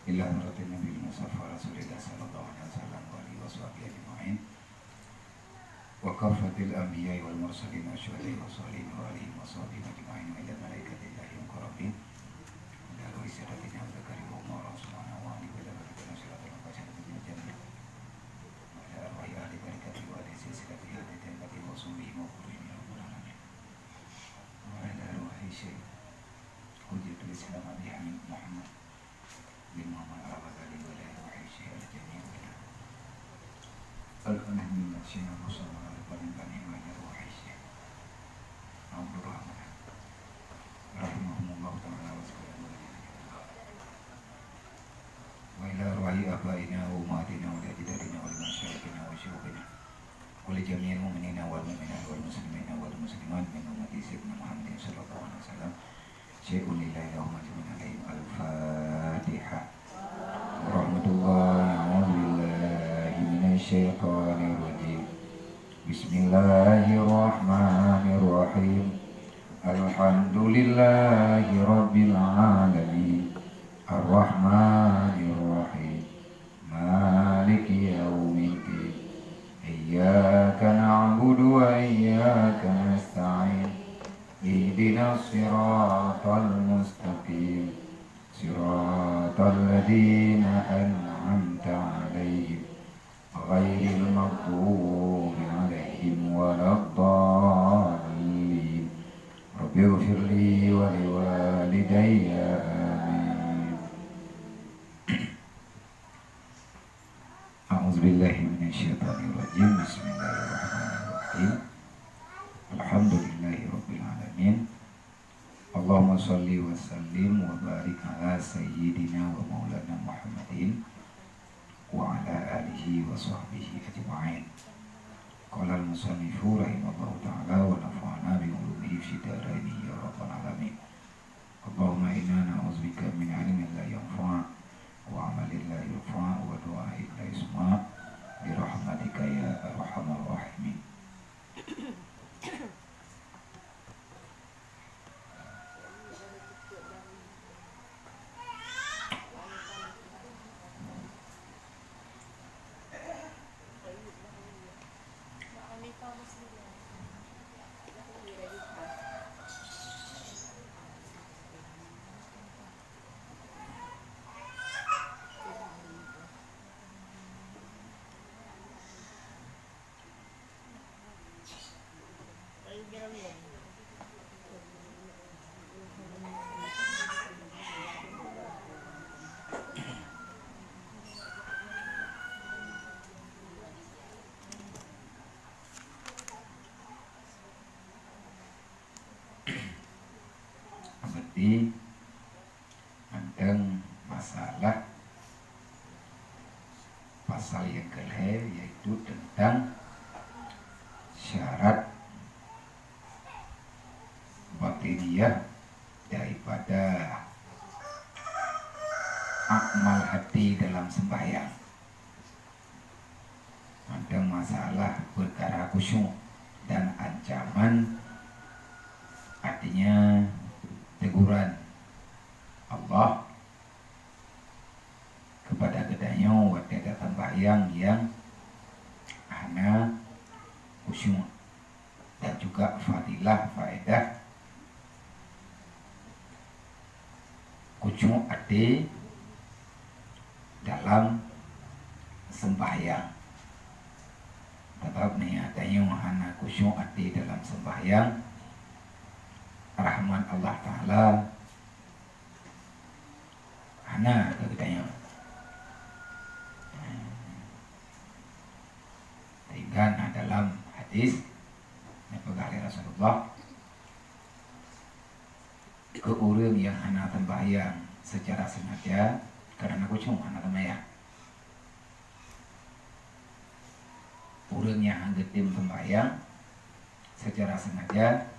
ila hadratin Nabi Mustafa Rasulillah sallallahu alaihi wasallam wa alihi washabihi ajma'in wa kafatil anbiya'i wal mursalin wa syuhada'i wa salihin wa alihi washabihi ajma'in wa ila malaikatillahi muqarrabin ila ruhi sadatina wa karim wa subhanahu wa alihi wa ila barakatuh syaratul muqaddasatil jannah wa ila arwahi ahli barakatuh wa alihi silsilati haditin bati wa sumbihi wa qurrin ya rabbal alamin wa ila arwahi syekh Hujjatul Islam Abi Hamid Muhammad bin Muhammad Al-Ghazali wa ila arwahi syekh al-jami' wa ila al-anahmi wa syekh Musawa al-Bani wa ila arwahi syekh Abdul Rahman rahimahumullah ta'ala wa sallallahu wa ila arwahi abaina wa umatina wa ajdadina wa masyayikhina wa syuyukhina wa li jami'il mu'minina wal mu'minat wal muslimina wal muslimat min ummati sayyidina Muhammadin sallallahu alaihi wasallam syai'un lillahi wa majmun alaihim al-fatihah rahmatullahi a'udzubillahi minasyaitonir rajim bismillahirrahmanirrahim alhamdulillahi rabbil alamin arrahmanir rahim maliki yaumiddin iyyaka na'budu wa iyyaka nasta'in ihdinas siratal mustaqim siratal ladzina an'amta 'alaihim ghairil maghdubi 'alaihim waladdallin rabbighfirli wa liwalidayya amin. A'udzubillahi minasyaitonir rajim. Bismillahirrahmanirrahim. Alhamdulillahi rabbil alamin. Allahumma shalli wa sallim wa barik ala sayyidina wa maulana Muhammadin wa ala alihi wa sahbihi ajma'in. Qala al-musannifu rahimallahu ta'ala wa nafa'ana bi ulumihi fi daraini ya rabbal alamin. Allahumma inna na'udzubika min 'ilmin la yanfa' wa 'amalin la yarfa' wa du'a'in la yusma' bi rahmatika ya arhamar rahimin. Berarti tentang masalah pasal yang kelima, yaitu tentang syarat batiniyah daripada amal hati dalam sembahyang. Tentang masalah perkara khusyuk dan ancaman, artinya teguran Allah kepada kedanya waktu datang sembahyang yang hana khusyuk, dan juga fadilah faedah khusyuk hati dalam sembahyang. Tetap nih adanya hana khusyuk hati dalam sembahyang, rahman Allah Ta'ala hana kegetanya. Sehingga dalam hadis yang pegali Rasulullah, ke orang yang hana sembahyang secara sengaja karena khusyuk hana sembahyang, orang yang hanggetim sembahyang secara sengaja,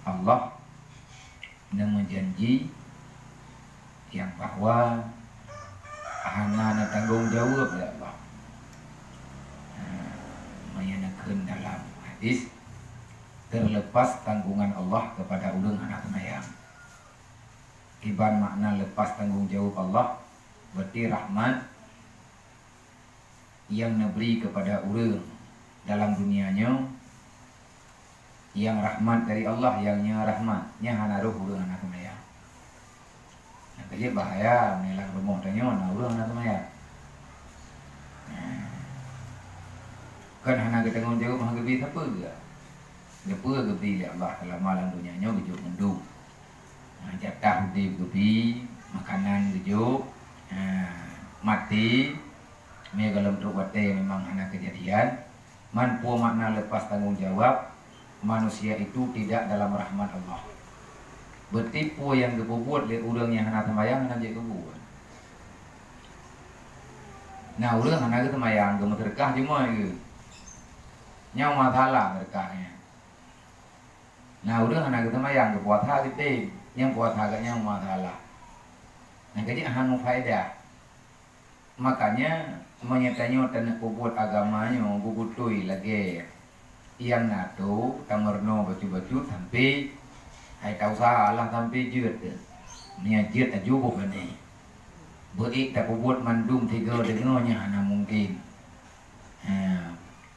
Allah menjanji yang bahwa hana tanggung jawab ya Allah. Menyenekeun dalam hadis, terlepas tanggungan Allah kepada urang anak sembahyang. Iban makna lepas tanggung jawab Allah, Berarti rahmat yang diberi kepada orang dalam dunianya, yang rahmat dari Allah, yangnya rahmatnya hana roh orang anak semaya. Nah, kerja bahaya menelang rumah tanya anak orang anak semaya. Kan hana kita tengok jawab hang gebi apa ke? Depa gebi li Allah dalam malam dunianya gejuk mendung. Jatah di gebi, makanan gejuk, mati. Ni dalam terwate memang hana kejadian. Manpu makna lepas tanggung jawab, manusia itu tidak dalam rahmat Allah. Bertipu yang gebuat oleh orang yang hana sembahyang hana je gebuat. Nah, orang hana ke sembahyang ge terkah cuma ke. Nyau masalah berkahnya. Nah, orang hana ke sembahyang ge puasa kita, yang puasa agak nyau masalah. Nah, jadi hanu faedah. Makanya menyatanya tanah buat agamanya bubutui lagi yang nato tamerno baju-baju sampai hai tahu salah sampai jut nia jut aju bukan ni beri tak buat mandum tiga dengonya hana mungkin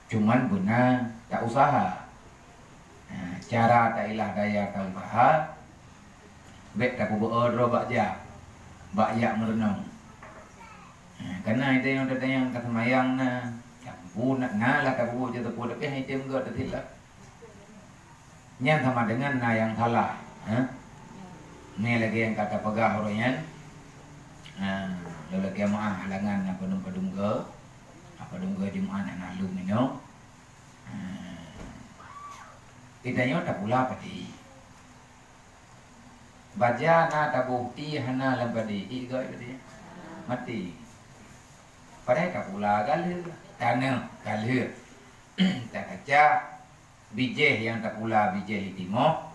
cuman benar tak usaha cara tak ilah daya tak usaha bet tak buat bakya merenung. Karena itu yang datang yang kata mayang na, campur nak ngalah tak buat je tepuk tapi hai tem gak tertilak. Yang sama dengan na yang salah, ni lagi yang kata pegah orangnya, lalu kiamah halangan apa dungga Jumaat nak lalu minum, kitanya tak pula pati. Baca na tak bukti hana lempadi, igai pati mati. Padahal tak pula galir, tanah galir, tak kaca bijih yang tak pula bijih timo,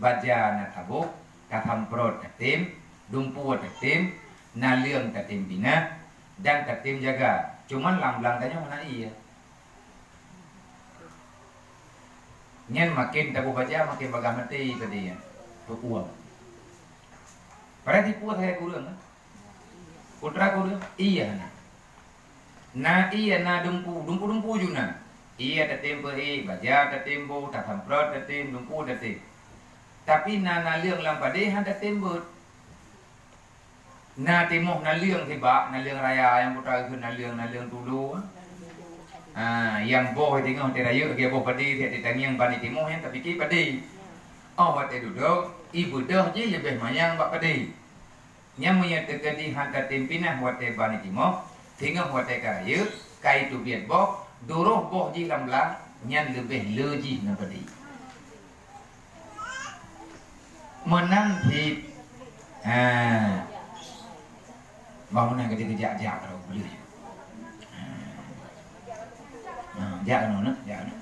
baca nak tabuk, tak hamprot tatim, dumpu tatim, naliang tatim bina, dan tatim jaga. Cuman lam-lam tanya mana iya. Nyen makin tak baca makin bagah mati tadi ya, berpuang. Padahal tipu saya kurang, putra kurang, iya nak. Na iya na dumpu juna. Iya tatimpo baca tatimpo tak hamprot tatim dumpu tatim. Tapi na liang lampade han tatimpo. Na timoh na liang tiba na liang raya yang putra itu na liang dulu. Yang boh tengok terayu dia boh padi dia ditangiang bani timoh yang tapi ki padi. Oh wat duduk ibu dah je lebih mayang bak padi. Yang menyatakan di han tatim-pinah wat bani timoh. Tengok hotel kaya, kai tu biar boh, doroh boh ji lamlang, nyan lebih leji napadi. Menang hit, bangunan kerja kalau boleh. Jak no, jak no,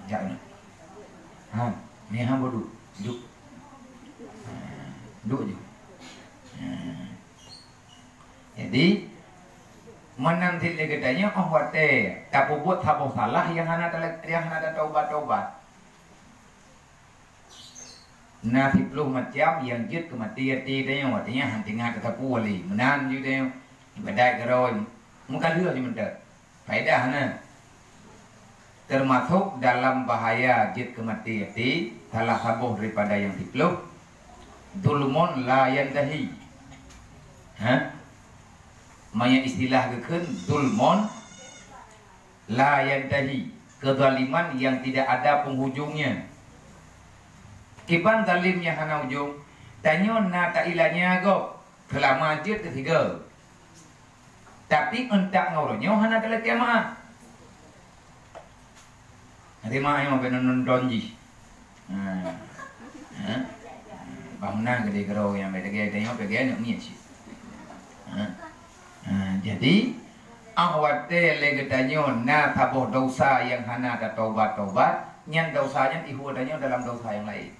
jak no. Ni ham bodoh, duduk je. Jadi menanti lagi tanya oh wate tak buat tak salah yang hana ada taubat. Nah 10 macam yang jut kematian tadi artinya hantinga kata puli menan je dia badai keroi muka dia je mendak faedah na termasuk dalam bahaya jut kematian tadi salah sabuh daripada yang 10 dulmun la yantahi. Maya istilah kekan dulmun la yantahi, kezaliman yang tidak ada penghujungnya. Kiban zalimnya hana ujung. Tanya na tak ilahnya go. Telah majid ketiga. Tapi entak ngoronya hana telah kiamat. Nanti mahu benon donji. Bangunan gede kerau yang berdegai tengok pergi nak ni sih. Jadi awate lagi tanya na tabuh dosa yang hana ada taubat, nyan dosanya ihu adanya dalam dosa yang lain.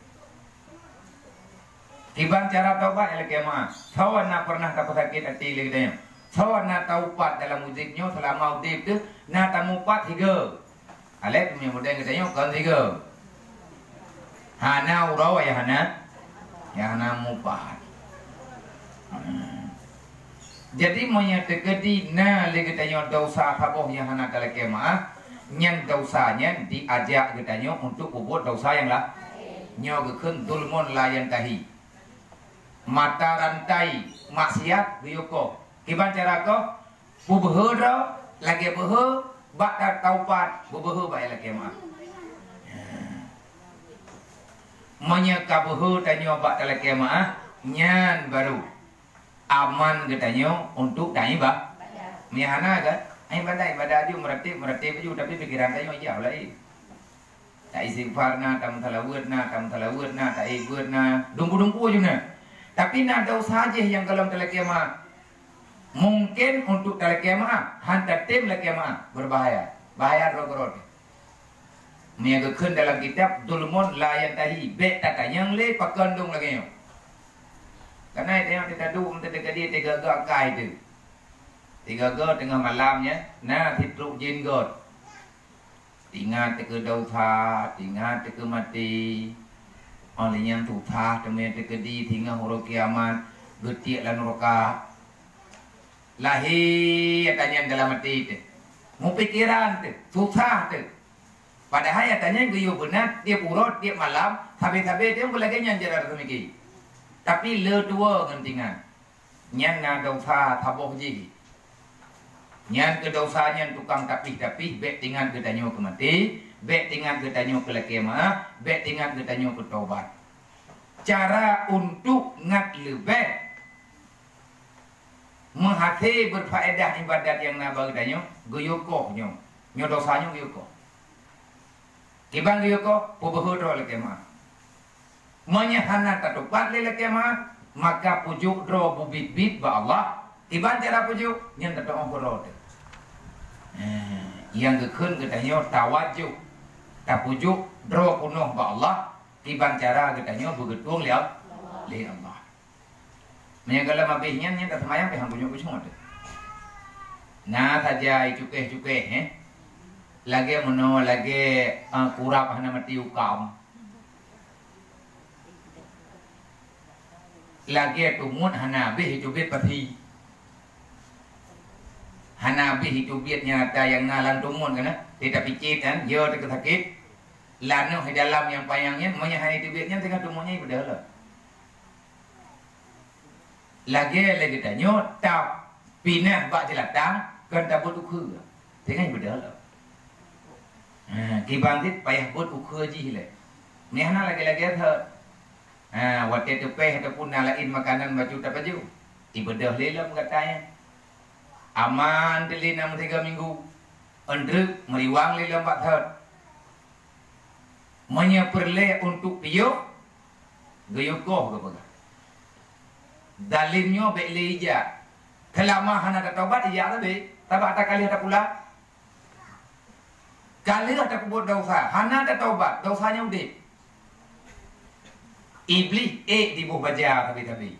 Tiban cara taubat lagi mah. Sawan na pernah tak sakit hati lagi tanya. Sawan na taubat dalam muziknya selama udip tu na tamupat 3. Alek punya mudah yang tanya kan 3. Hana urau ya hana. yang namu pahat. Jadi monya tegedi na le getanyo dosa haboh yang hana kala kemah nyan dosanya diajak getanyo untuk ubud dosa yang lah nyo gekun dulmun layan tahi mata rantai maksiat guyoko kiban cara ko bubehe ro lagi behe bak taubat bubehe bae la kemah monya kabehe tanyo bak la kemah nyan baru aman getanyo untuk dai ba mihana kan ai badai badai dia meratib baju tapi pikiran tanyo jauh lai tak istighfar na tam talawud na tak ibud na dumpu je na tapi nak ada usaha je yang kalau dalam kiamat mungkin untuk dalam kiamat hantar tim dalam kiamat berbahaya bahaya rog-rog mengageun dalam kitab dulmun la yantahi be tak yang le pakandung lagi yo karena itu yang kita du untuk dia tiga kai tu tiga tengah malamnya nah titruk jin god ingat ke dosa, ingat ke mati. Oleh yang tuha temen ke di tinggal huruf kiamat, getik lan neraka. Lahir tanya dalam mati tu. Mu pikiran tu, susah tu. Padahal tanya guyu benar, dia urut, dia malam, habis-habis dia boleh kenyang jarak semiki. Tapi le dua gentingan. Nyan na dosa taboh ji. Nyan ke dosanya tukang tapih-tapih bet tinggal ke tanyo ke mati, bet tinggal ke tanyo ke lakemah, bet tinggal ke tanyo ke taubat. Cara untuk ngat lebih menghati berfaedah ibadat yang nabag tanyo guyukoh nyo dosanya guyukoh. Kibang guyukoh pubuh ro lakemah. Menyahana tatupat le lakemah maka pujuk ro bubit-bit ba Allah. Iban cara pujuk nyan tatoong ro. Yang gekun getanyo tawajuh tapujuk dro kunuh ba Allah tiban cara getanyo begetung liat li Allah menyagala mabihnya nya tak semayang pehang punya kucing ada nah saja cuke lagi mono lagi kurap hana mati ukam lagi tumun hana bih cubit pati hana bih cubit nyata yang ngalan tumun kana tidak picit kan yo tak sakit lanu di dalam yang payangnya monya hani cubitnya tengah tumunnya ibadah lah lagi tanyo tap pinah bak jelatang kan tabut ukhu tengah ibadah lah kibang tit payah but ukhu ji le ni hana lagi tha wate tepeh ataupun nalain makanan baju tak baju ibadah lelam katanya aman dili 3 minggu endrek meriwang lelam bathar menyeperle untuk piyo gayukoh kepada dalimnya beli ija kelama hana taubat ija tadi tabat tak kali ada pula kali ada buat dosa hana ada taubat dosanya udah iblis dibuh baja tapi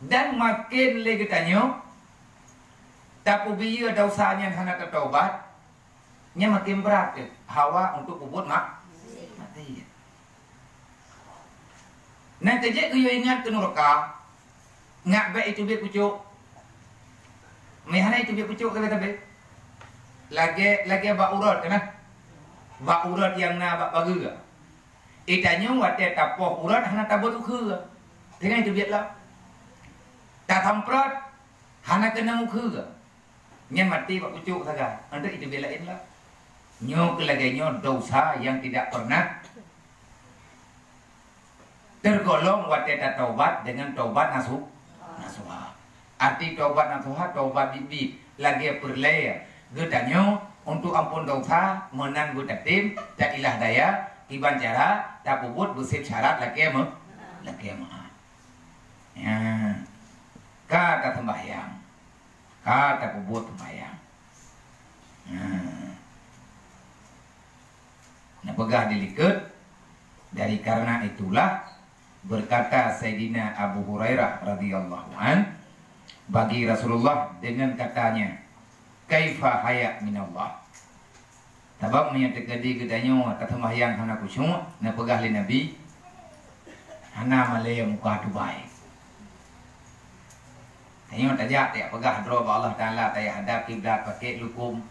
dan makin lagi tanyo tapi biar dosanya hana taubat nya makin berat hawa untuk kubur mati. Nanti je kuyo ingat ke neraka. Ngak be itu be pucuk. Mehana itu be pucuk ke tabe. Lagi ba urat kana. Ba urat yang na ba bagi ga. Itanya wate tapoh urat hana tabut ukhu. Dengan itu biatlah. Ta tamprat hana kena ukhu ga. Nya mati ba pucuk saga. Anda itu belain lah. Nyo kelaganya dosa yang tidak pernah tergolong wateta taubat dengan taubat nasuha. Arti taubat nasuha taubat bibi lagi perlaya. Getanyo untuk ampun dosa menan gutatim tak ilah daya tiban cara tak puput bersih syarat lagi mah. Ya. Kata sembahyang. Kata puput sembahyang. Nah, pegah diliket dari karena itulah berkata Sayyidina Abu Hurairah radhiyallahu an bagi Rasulullah dengan katanya kaifa haya minallah tabab menyatakan di gedanya tatamah yang hana kusyuk na pegah li Nabi hana malaya muka Dubai. Tengok tajak tak pegah draw Allah Taala tayah hadap kiblat pakai lukum.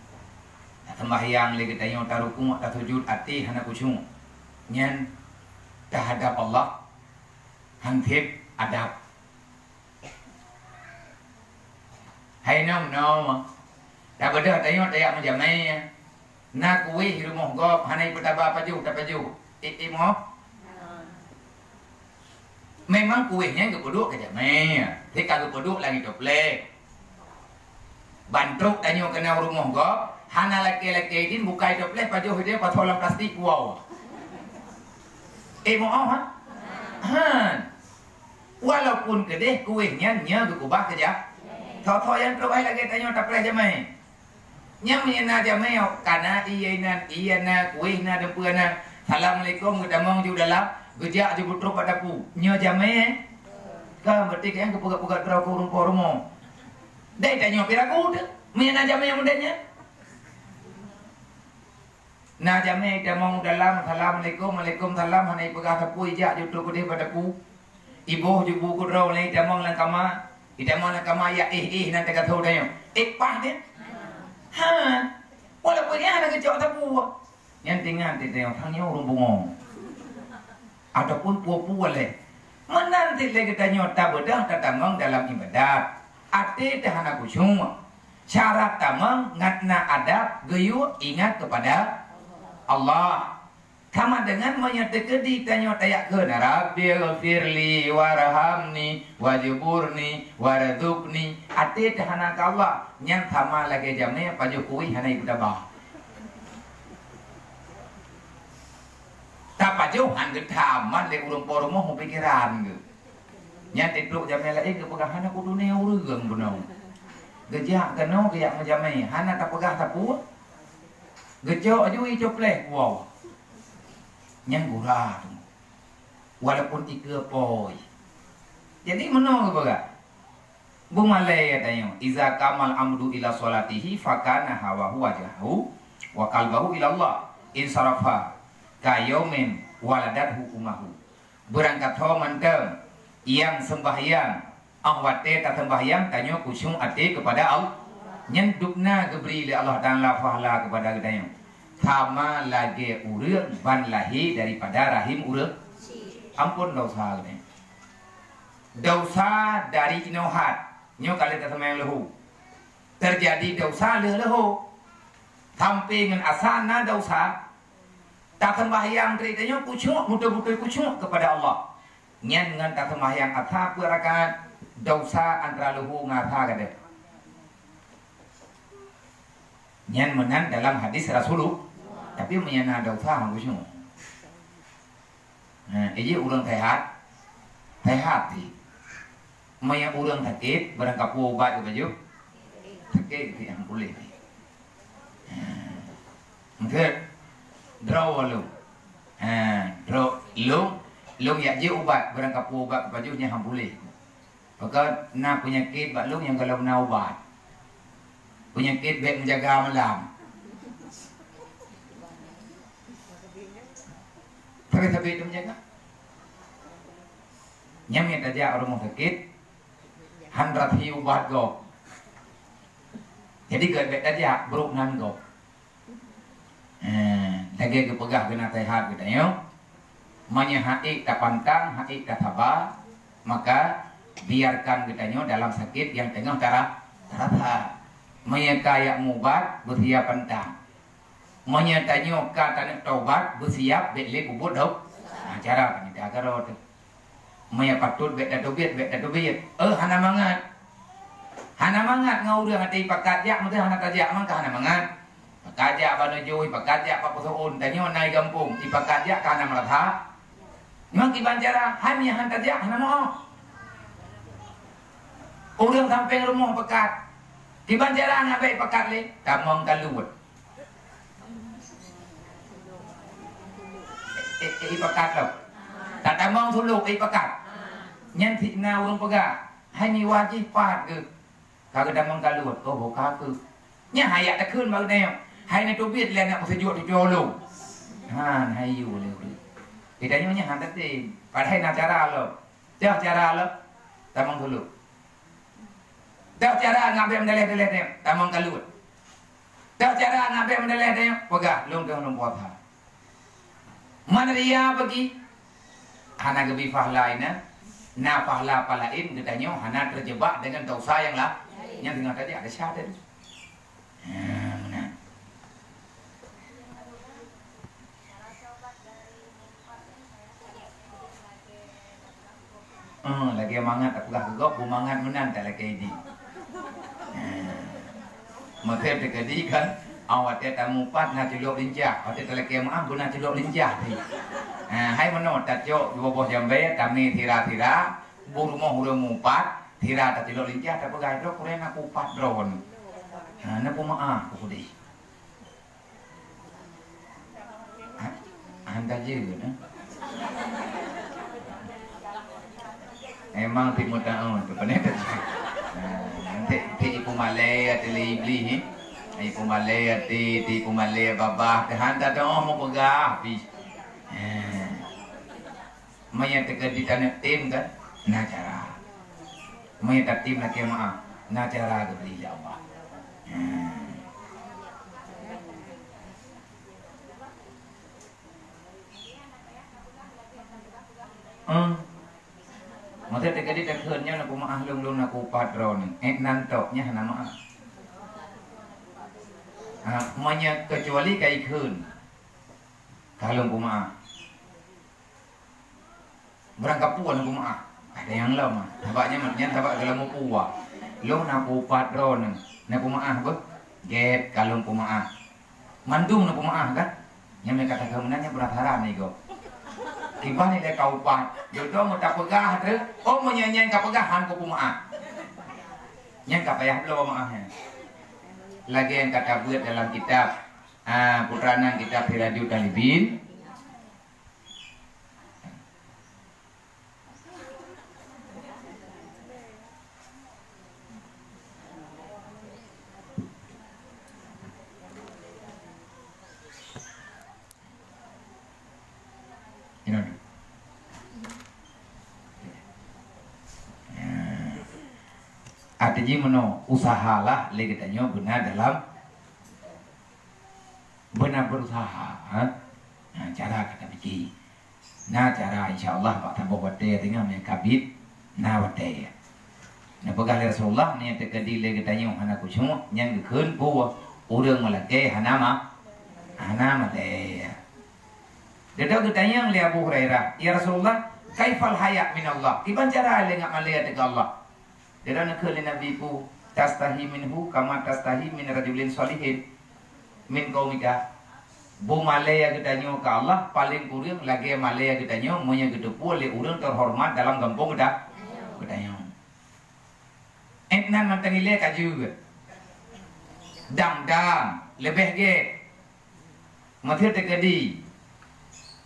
Sembahyang lagi tengok tarukum tak sujud hati hana kusyuk. Nyan terhadap Allah hantip adab. Hai nom dah beda tengok tayak macam ni. Nak kuih rumah gop hanai petaba paju tak paju. Moh. Memang kuihnya ke peduk ke jamai. Tapi kalau peduk lagi toplek. Bantruk tanya kena rumah gop, hana laki-laki din bukai toplek paju dia patolan plastik wow. Moh ha? Han. Walaupun kedeh kuihnya nya ke kubah ke ja. Tho yang teruk lagi tanya toplek jamai. Nya menyena jamai kana iya na kuih na depan na. Assalamualaikum kita mau ju dalam gejak je putruk pada pu. Nya jamai kan berarti kan ke pugat-pugat draw ko rumah. Dai tanya piraku tu. Menyena jamai mudanya. Na jamai kita mau dalam assalamualaikum waalaikumsalam hanai pegah tapu ijak ju putruk dia pada pu. Ibu ju buku draw lai kita mau lang kama. Kita mau lang kama ya nanti kata tanya. Pah dia. Ha, walaupun dia ada kecok tapu. Yang tinggal di tengok tangnya orang bungong. Ataupun puan-puan leh. Menanti lagi tanya tak bedah tak tamang dalam ibadat. Ati tahana kusyuk. Syarat tamang ngatna adab geyu ingat kepada Allah. Sama dengan menyatakan ditanya tayak ke Rabbil firli warhamni wajiburni waradukni. Ati tahana Allah yang sama lagi jamnya pajukui hanai budabah. Tak pajau han getaman le urang poromo ho pikiran ge. Nya titluk jamnya lain ke pegah hana kudu ne urang benou. Gejak keno geyak majamai hana tak pegah tapu. Gejok ajui coplek wow. Yang gurah walaupun ika poi. Jadi meno ke baga. Bu malai tanya, iza kamal amdu ila salatihi fakana hawahu wajhahu wa qalbahu ila Allah insarafa kayomin waladathu umahu. Berangkat ho manteng yang sembahyang ahwate tak sembahyang tanya kusyuk ati kepada Allah. Nyendukna gebri li Allah Taala fahla kepada gedanya. Sama lagi urang ban lahir daripada rahim urang. Ampun dosa ni. Dosa dari inohat. Nyo kali tak sembahyang lehu. Terjadi dosa lehu. Sampai dengan asana dosa. Tak sembahyang ceritanya kusyuk, betul-betul kusyuk kepada Allah. Nyan dengan tak sembahyang atha perakat dosa antara lehu ngatha kada. Nyan menan dalam hadis Rasulullah. Tapi menyana dosa hang kusyuk. Ini orang sehat. Sehat ni. Maya orang sakit berangkat ubat ke baju. Sakit yang boleh. Mungkin draw lu. Draw lu ya je ubat berangkat ubat ke baju nya hang boleh. Maka nak penyakit bak lu yang kalau nak ubat. Penyakit baik menjaga malam. Tapi itu menjaga. Nyamnya tajak orang sakit, handrat hi ubat go. Jadi kat tajak beruk nan go. Lagi ke pegah kena sehat kita yo. Manya hati tak pantang, hati tak sabar, maka biarkan kita yo dalam sakit yang tengah terasa. Manya kaya mubat bersiap pantang. Manya tanya kata nak taubat bersiap beli kubur dok. Cara kita agar rot. Maya patut bet datobit. Hana mangat. Hana mangat ngau dia hati pakat jak mesti hana tajak man hana mangat. Pakat jak banu jui pakat jak pak pusun tanya nai kampung di pakat jak kana melatha. Memang kiban cara hanya hana tajak hana mau. Orang sampai rumah pakat. Kiban cara ngabai pakat le tamang kaluut. Ipakat lo. Tak tamang suluk ipakat. Nyan thị nào orang pegah. Hai ni wajib pat ke. Kalau damang kalut. Oh buka ke. Nya hayat tak kun bang neo. Hai ni tu biết là nak sejut tu jolo. Han hai you le. Kita nyonya hantar ti. Padahal nak cara lo. Dah cara lo. Tamang dulu. Dah cara ngabe mendeleh-deleh dia. Tamang kalut. Dah cara ngabe mendeleh dia. Pegah long dah long buat ha. Mana dia bagi? Hana gebi fahlaina. Na fahla palain katanya hana terjebak dengan dosa yang lah. Yang dengar tadi ada syahadat. Mana? Lagi mangat aku dah gegok bumangat menan tak lagi ini. Maka terjadi kan awak dia tamu pat nak cilok lincah, awak dia lagi maaf guna cilok lincah ni. Hai menot tak jok dua boh jambe kami tira-tira burumo hurung pat tira tak cilok lincah tak pegai dok kurang aku pat drone. Nak pun maaf aku di. Anda je na. Emang timur tahun tu pandai tak? Nanti ibu Malay ada beli ni, ibu Malay ada ibu Malay babah dah hantar dah mau pegah habis. Maya terjadi tanah tim kan, nak cara. Maya tak tim nak maaf, nak cara tu beli Allah. Maksudnya terjadi terkennya nak maaf lung nak patron, nantoknya nama maaf. Manya kecuali kai kun, kalau maaf. Berangkat puan aku maaf. Ada yang lama. Tabaknya maknya tabak kalau mau puas. Long nak patron, nak maaf ber. Get kalau maaf. Mandum nak maaf kan? Yang mereka kata kemenannya berat haram ni kau. Tiba ni dia kau pat. Jodoh mau tak pegah tu. Oh menyanyi kau pegahan kau maaf. Yang kau payah belum maafnya. Lagi yang kata buat dalam kitab putranan kitab Hiradiut Talibin. Artinya meno usahalah lagi tanya benar dalam benar berusaha. Cara kata biki. Nah cara insyaallah Pak tambah wate dengan kabit na wate. Nah pegal Rasulullah ni terkadi lagi tanya anak kucing yang keun pu urang malake hanama te. Dia kita tanya oleh Abu Hurairah, ya Rasulullah, kaifal haya min Allah? Iban cara lengak malaya dengan Allah. Dia nak ke Nabi pu tastahi minhu kama tastahi min rajulin salihin min qaumika. Bu malaya katanya ke Allah paling kurang lagi malaya katanya monya gedepu oleh urang terhormat dalam kampung dah katanya. Entnan mantangile kaju. Dam lebih ge. Mathir tekadi.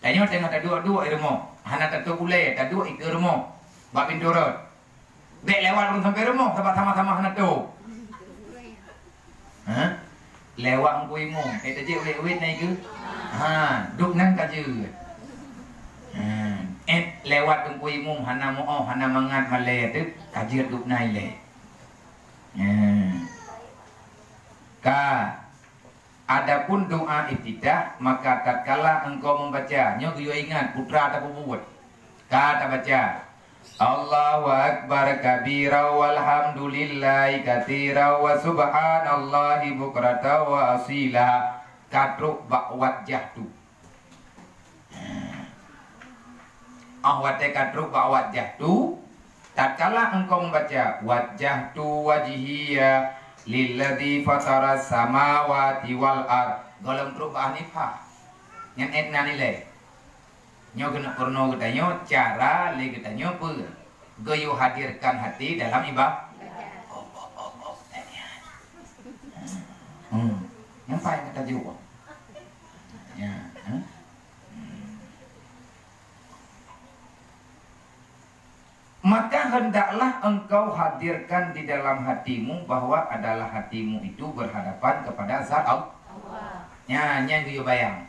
Tanya tengah tak dua irmo. Hana tak tu boleh tak dua ikirmo. Bab pinturut. Dek lewat pun sampai rumah sebab sama-sama nak tu. Lewat ngui mu, kita je wet naik ke? Duk nang kaju. Lewat ngui mu, hana mau, hana mangat malay tu, kajir duk naik le. Adapun doa ibtidah, maka tatkala engkau membaca, nyo ingat putra tak buat. Kata baca. Allahu akbar kabira walhamdulillahi katsira wa subhanallahi bukrata wa asila. Katruk bak wajah tu. Ahwate katruk bak wajah tu. Tatkala engkau membaca wajah tu wajhiya lilladzi fatara samawati wal ard. Golong truk bak hanifah. Yang etna nilai. Nyo kena porno katanya cara le katanya apa? Goyo hadirkan hati dalam ibadah. Nampak yang kata juga. Ya, Maka hendaklah engkau hadirkan di dalam hatimu bahwa adalah hatimu itu berhadapan kepada zat Allah. Ya, yang goyo bayang.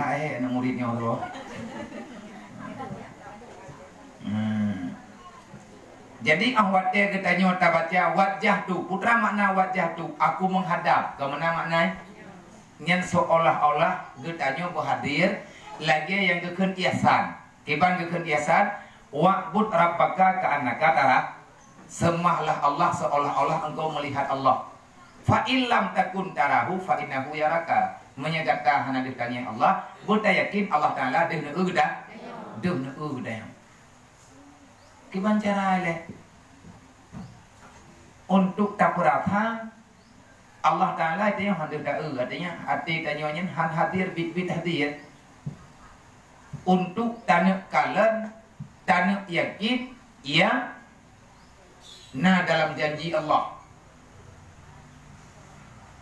Dah anak muridnya tu. Jadi awak dia katanya tak baca wajah tu. Putra makna wajah tu. Aku menghadap. Ke mana maknanya? Yang seolah-olah katanya berhadir. Lagi yang kekun iasan. Kiban kekun iasan. Wa'bud rabbaka ka'annaka tara. Sembahlah Allah seolah-olah engkau melihat Allah. Fa'illam takun tarahu fa'innahu yaraka. Menyatakan hana ditanya Allah. Buta yakin Allah Ta'ala dia udah. Dia udah. Gimana caranya? Untuk tak berapa Allah Ta'ala itu yang hadir artinya hati tanyanya hadir bit hadir. Untuk tanah kalian tanah yakin ya nah dalam janji Allah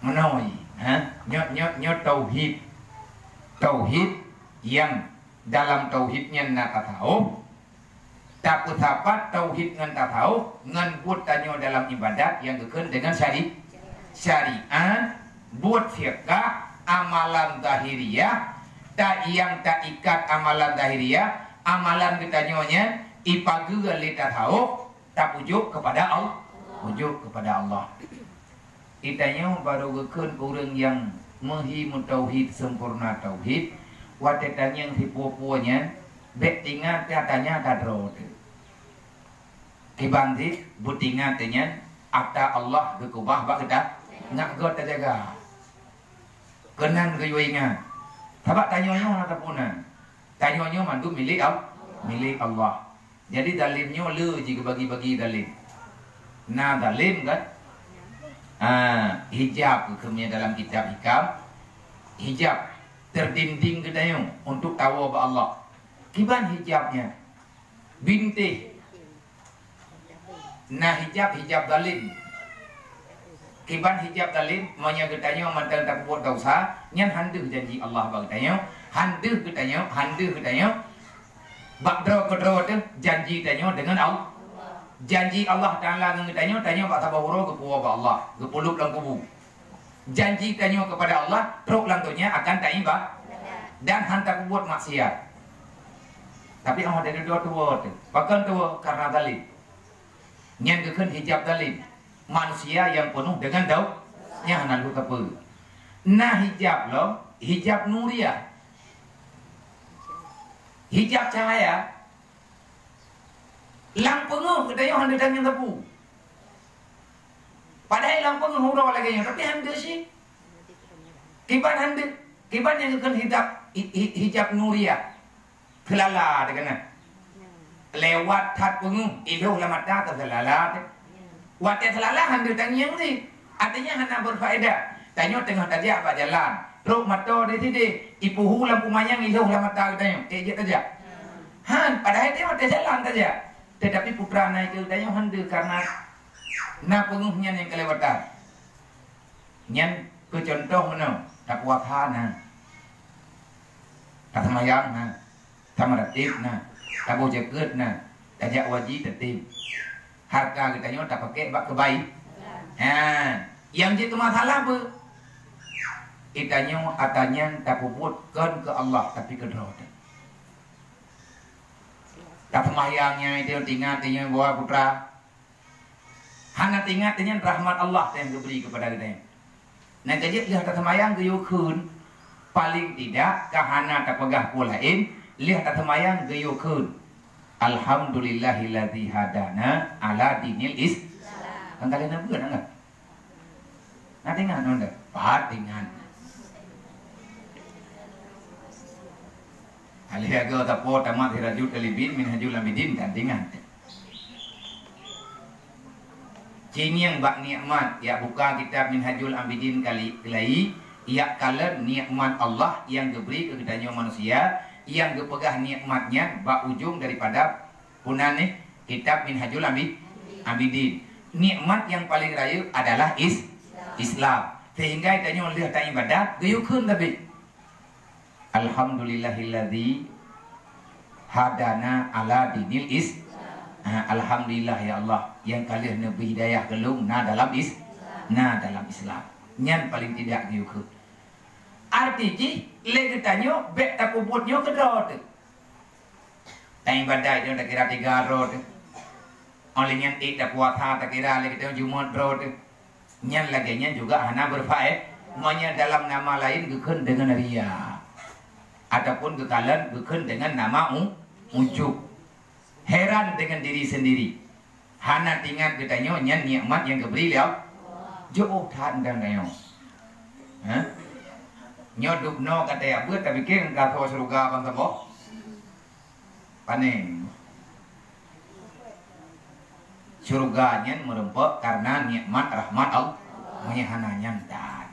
menawi nyot tauhid yang dalam tauhidnya nak tahu takutapat tauhid ngan tak tahu ngan buat tanyo dalam ibadat yang kekun dengan syariat buat fiqah amalan zahiriyah tak yang tak ikat amalan zahiriyah amalan ketanyonya ipage lita tahu tak pujuk kepada Allah pujuk kepada Allah itanyo baru kekun orang yang mehimu tauhid sempurna tauhid watetan yang hipupunya bet ingat katanya kadro kibanti butingan tanya akta Allah gekubah bak kita nak got jaga kenan keyuingan tabak tanyonya ataupun tanyonya mandu milik Allah jadi dalimnya le jika bagi-bagi dalim nah dalim kan hijab kemia dalam kitab hikam hijab terdinding kedayung untuk tahu apa Allah kiban hijabnya binti nah hijab dalim kiban hijab dalim maunya ketanya mantan tak buat dosa nyan handu janji Allah bagi tanya handu ketanya bakdro tu janji tanya dengan Allah janji Allah Ta'ala dengan tanya pak tabawuro kepuwa ba Allah kepulup lang kubu janji tanya kepada Allah truk lantunya akan tanya dan hantar buat maksiat tapi Allah ada dua tu bahkan tu karena dalim yang kekun hijab dalim manusia yang penuh dengan daun yang nalu apa nah hijab lo hijab nuriyah hijab cahaya lampung kedaya handa dan yang tepu padahal lampung hurau lagi tapi handa sih kiban handa kiban yang kekun hijab nuriyah kelala dengan lewat tat pengu iluh lamata terselala wadah selala handa tanya ni artinya hana berfaedah tanya tengah tajak apa jalan ruk mata di sini ipuhu lampu mayang iluh lamata tanya ejek tajak han padahal dia wadah jalan saja tetapi putra naik ke tanya handa karena na penguhnya yang kelewatan nyan ke contoh mana tak puas hana tak semayang na tak meratib na tak boleh jaga na tajak wajib tertib harta katanya tak pakai bak kebaik yang jadi masalah apa itanya atanya tak puputkan ke Allah tapi ke roda tak semayangnya itu tinggal bawa putra hanya tinggal rahmat Allah yang diberi kepada kita nah jadi lihat tak semayang ke yukun paling tidak kahana tak pegah pula lain lihat tak semayang ke yukun Alhamdulillahilladzi hadana ala dinil Islam. Kan kalian apa enggak? Nah dengan nonda, dengan. Alihaga tapo tamat hirajul kalibin min hajul amidin kan dengan. Cini yang bak nikmat ya buka kitab min hajul amidin kali kelai ya kalian nikmat Allah yang diberi ke kedanya manusia yang dipegah nikmatnya bak ujung daripada punane kitab Minhajul Abidin. Nikmat yang paling raya adalah Islam. Sehingga itanya lihat tak ibadat gayukun tapi Alhamdulillahilladzi hadana ala dinil Alhamdulillah ya Allah yang kalian nabi hidayah gelung dalam Islam. Nyan paling tidak gayukun. Artinya lagi tanya bet tak kubutnya ke rot. Tapi badai dia tak kira 3 rot. Olehnya tak kuatha tak kira lagi tanya cuma rot. Nyan lagi nyan juga hana berfaedah. Semuanya dalam nama lain gekun dengan ria. Ataupun gekalan gekun dengan nama ujub. Heran dengan diri sendiri. Hana tinggal ketanya nyan nikmat yang diberi liao. Jauh than dan dayo. Nyoduk no kata ya buat tapi keng kata surga bang tabo. Panen. Surganya merempok karena nikmat rahmat Allah. Menyahana nyantan.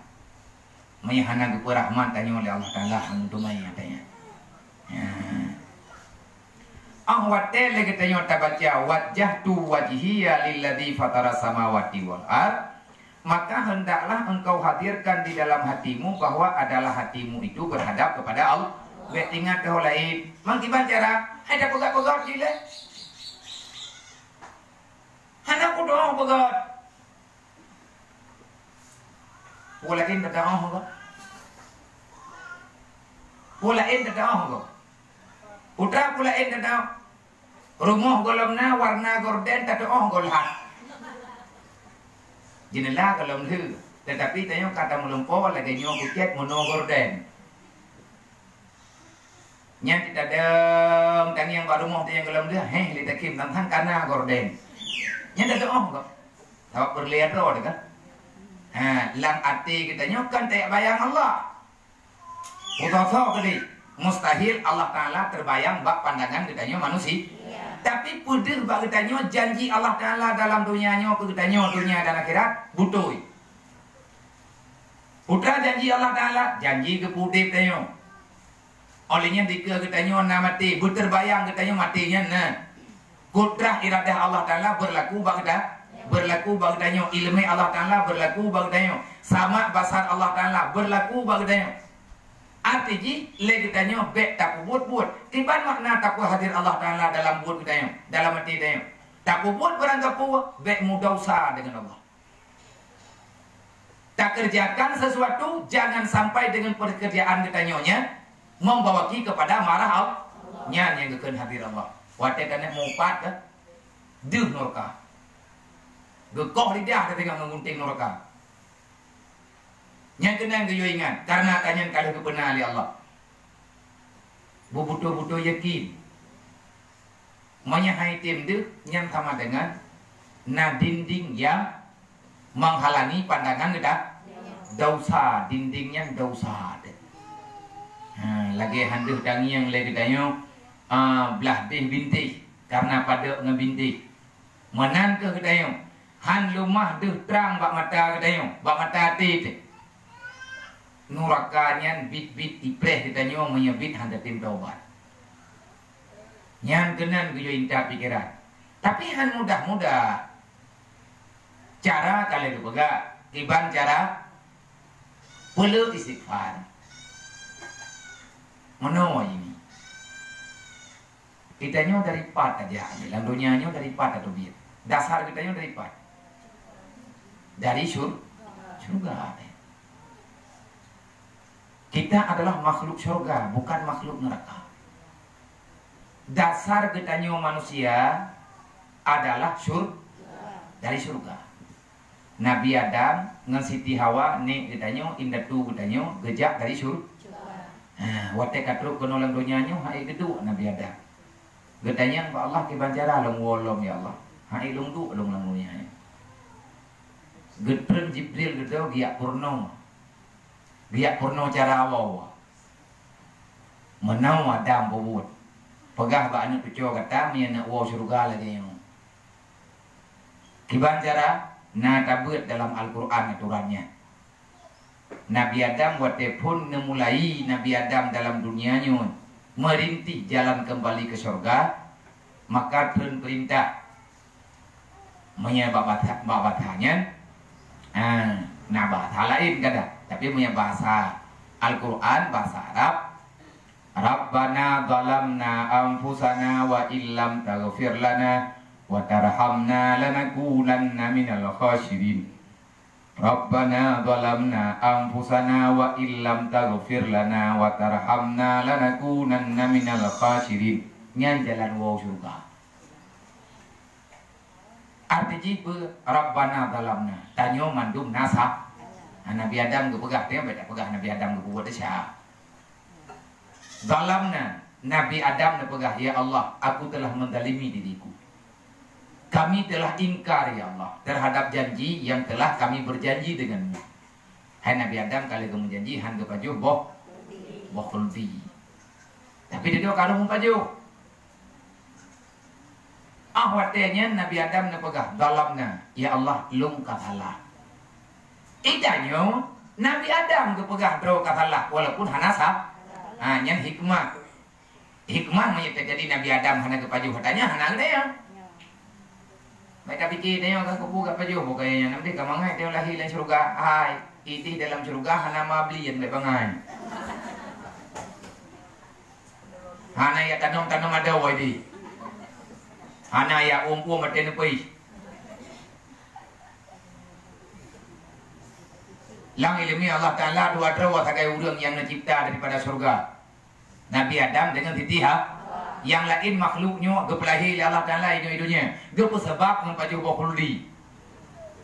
Menyahana kepada rahmat tanya oleh Allah Taala untuk mayatnya. Ahwatel lagi tanya tabaca wajah tu wajhiya lilladzi fatara samawati wal ard. Maka hendaklah engkau hadirkan di dalam hatimu bahwa adalah hatimu itu berhadap kepada Allah. Bek ingat ke lain. Mangkiban cara ada pegat-pegat gila. Hana ku doang pegat. Walakin tak doang enggak. Walakin tak doang enggak. Putra walakin tak doang. Rumah golongna warna gorden tak doang golhat. Jinalah kalau melu, tetapi tanya kata melumpuh lagi nyo kucet mono gorden. Nya kita dem tani yang baru mau tanya kalau melu, lita kim tentang karena gorden. Nya dah doang kok. Tahu berlihat roh kan? Lang arti kita nyo kan tak bayang Allah. Utasa tadi mustahil Allah Taala terbayang bak pandangan kita nyo manusia. Tapi pudir bagi tanya janji Allah Taala dalam dunianya ke tanya dunia dan akhirat butoi. Putra janji Allah Taala janji ke pudir tanya. Olehnya dika ke tanya na mati berterbayang ke tanya matinya nah. Kudrah iradah Allah Taala berlaku bagi tanya ilmu Allah Taala berlaku bagi tanya sama basar Allah Taala berlaku bagi tanya. Artinya lagi tanya bet tak buat tiban makna tak hadir Allah Taala dalam buat kita dalam hati kita tak buat beranggap bet mudah usaha dengan Allah. Tak kerjakan sesuatu jangan sampai dengan pekerjaan kita membawa kita kepada marah Allah. Nya yang kekan hadir Allah. Watak kena mumpat ke duh neraka. Gekoh lidah ketika mengunting neraka. Yang kena kita ingat karena tanya kalau kebenaran Allah. Butuh-butuh yakin. Menyahai tim tu yang sama dengan dinding yang menghalangi pandangan kita. Dosa dindingnya dosa. Lagi handuh dangi yang lagi tanya belah binti karena pada ngebinti. Menan ke kita han lumah duh terang bak mata kita bak mata hati. Nurakanya bit-bit ipreh kita nyo menyebit handa tim taubat. Yang kenan kuyo inta pikiran. Tapi han mudah-mudah. Cara kali itu bega, iban cara perlu istighfar. Meno ini. Kita nyo dari pat aja, dalam dunia nyo dari pat atau biar. Dasar kita nyo dari pat. Dari surga. Kita adalah makhluk surga, bukan makhluk neraka. Dasar getanya manusia adalah dari surga. Nabi Adam ngan Siti Hawa ni getanya indatu getanya gejak dari surga. Wate katru kono lang donyanya hai gedu Nabi Adam. Getanya Allah ki banjara long wolom ya Allah. Hai long du long lang dunya. Getren Jibril gedo giak purno. Biar purno cara awal menau Adam bobot pegah ba anu tujo kata mi nak wow surga lagi yang kiban cara na tabut dalam Al-Qur'an aturannya Nabi Adam wate pun memulai Nabi Adam dalam dunianya merintih jalan kembali ke surga maka perintah menyebab babatanya nah bahasa lain kada tapi punya bahasa Al-Quran bahasa Arab. Rabbana zalamna anfusana wa illam taghfir lana wa tarhamna lanakunanna minal khasirin. Rabbana zalamna anfusana wa illam taghfir lana wa tarhamna lanakunanna minal khasirin. Nyan jalan wau syurga. Artinya Rabbana zalamna. Tanyo mandum nasa. Nabi Adam ke pegah dia beda pegah Nabi Adam ke buat dia. Zalamna Nabi Adam ke pegah, ya Allah, aku telah menzalimi diriku. Kami telah ingkar ya Allah terhadap janji yang telah kami berjanji denganmu. Hai Nabi Adam, kalau kamu janji han ke pajuh boh khuldi. Tapi dia kalau mau pajuh. Ahwatnya Nabi Adam na pegah dalamna, ya Allah lung katalah. Idanya Nabi Adam ke pegah draw katalah walaupun hanasa. Nyan hikmah. Hikmah terjadi Nabi Adam hana ke pajuh katanya hana dia. Mereka pikir dia kan kupu kat pajuh pokoknya nanti kamangai dia lahir dalam syurga. Hai, ini dalam syurga hana mablian baik bangai. Hana ya tanam ada wadi. Hana ya umpu mati nepi. Lang ilmi Allah Taala dua drawa sakai urang yang mencipta daripada syurga. Nabi Adam dengan titiha. Yang lain makhluknya gepelahi Allah Taala hidup-hidupnya. Gepu sebab mempajuh bokhuldi.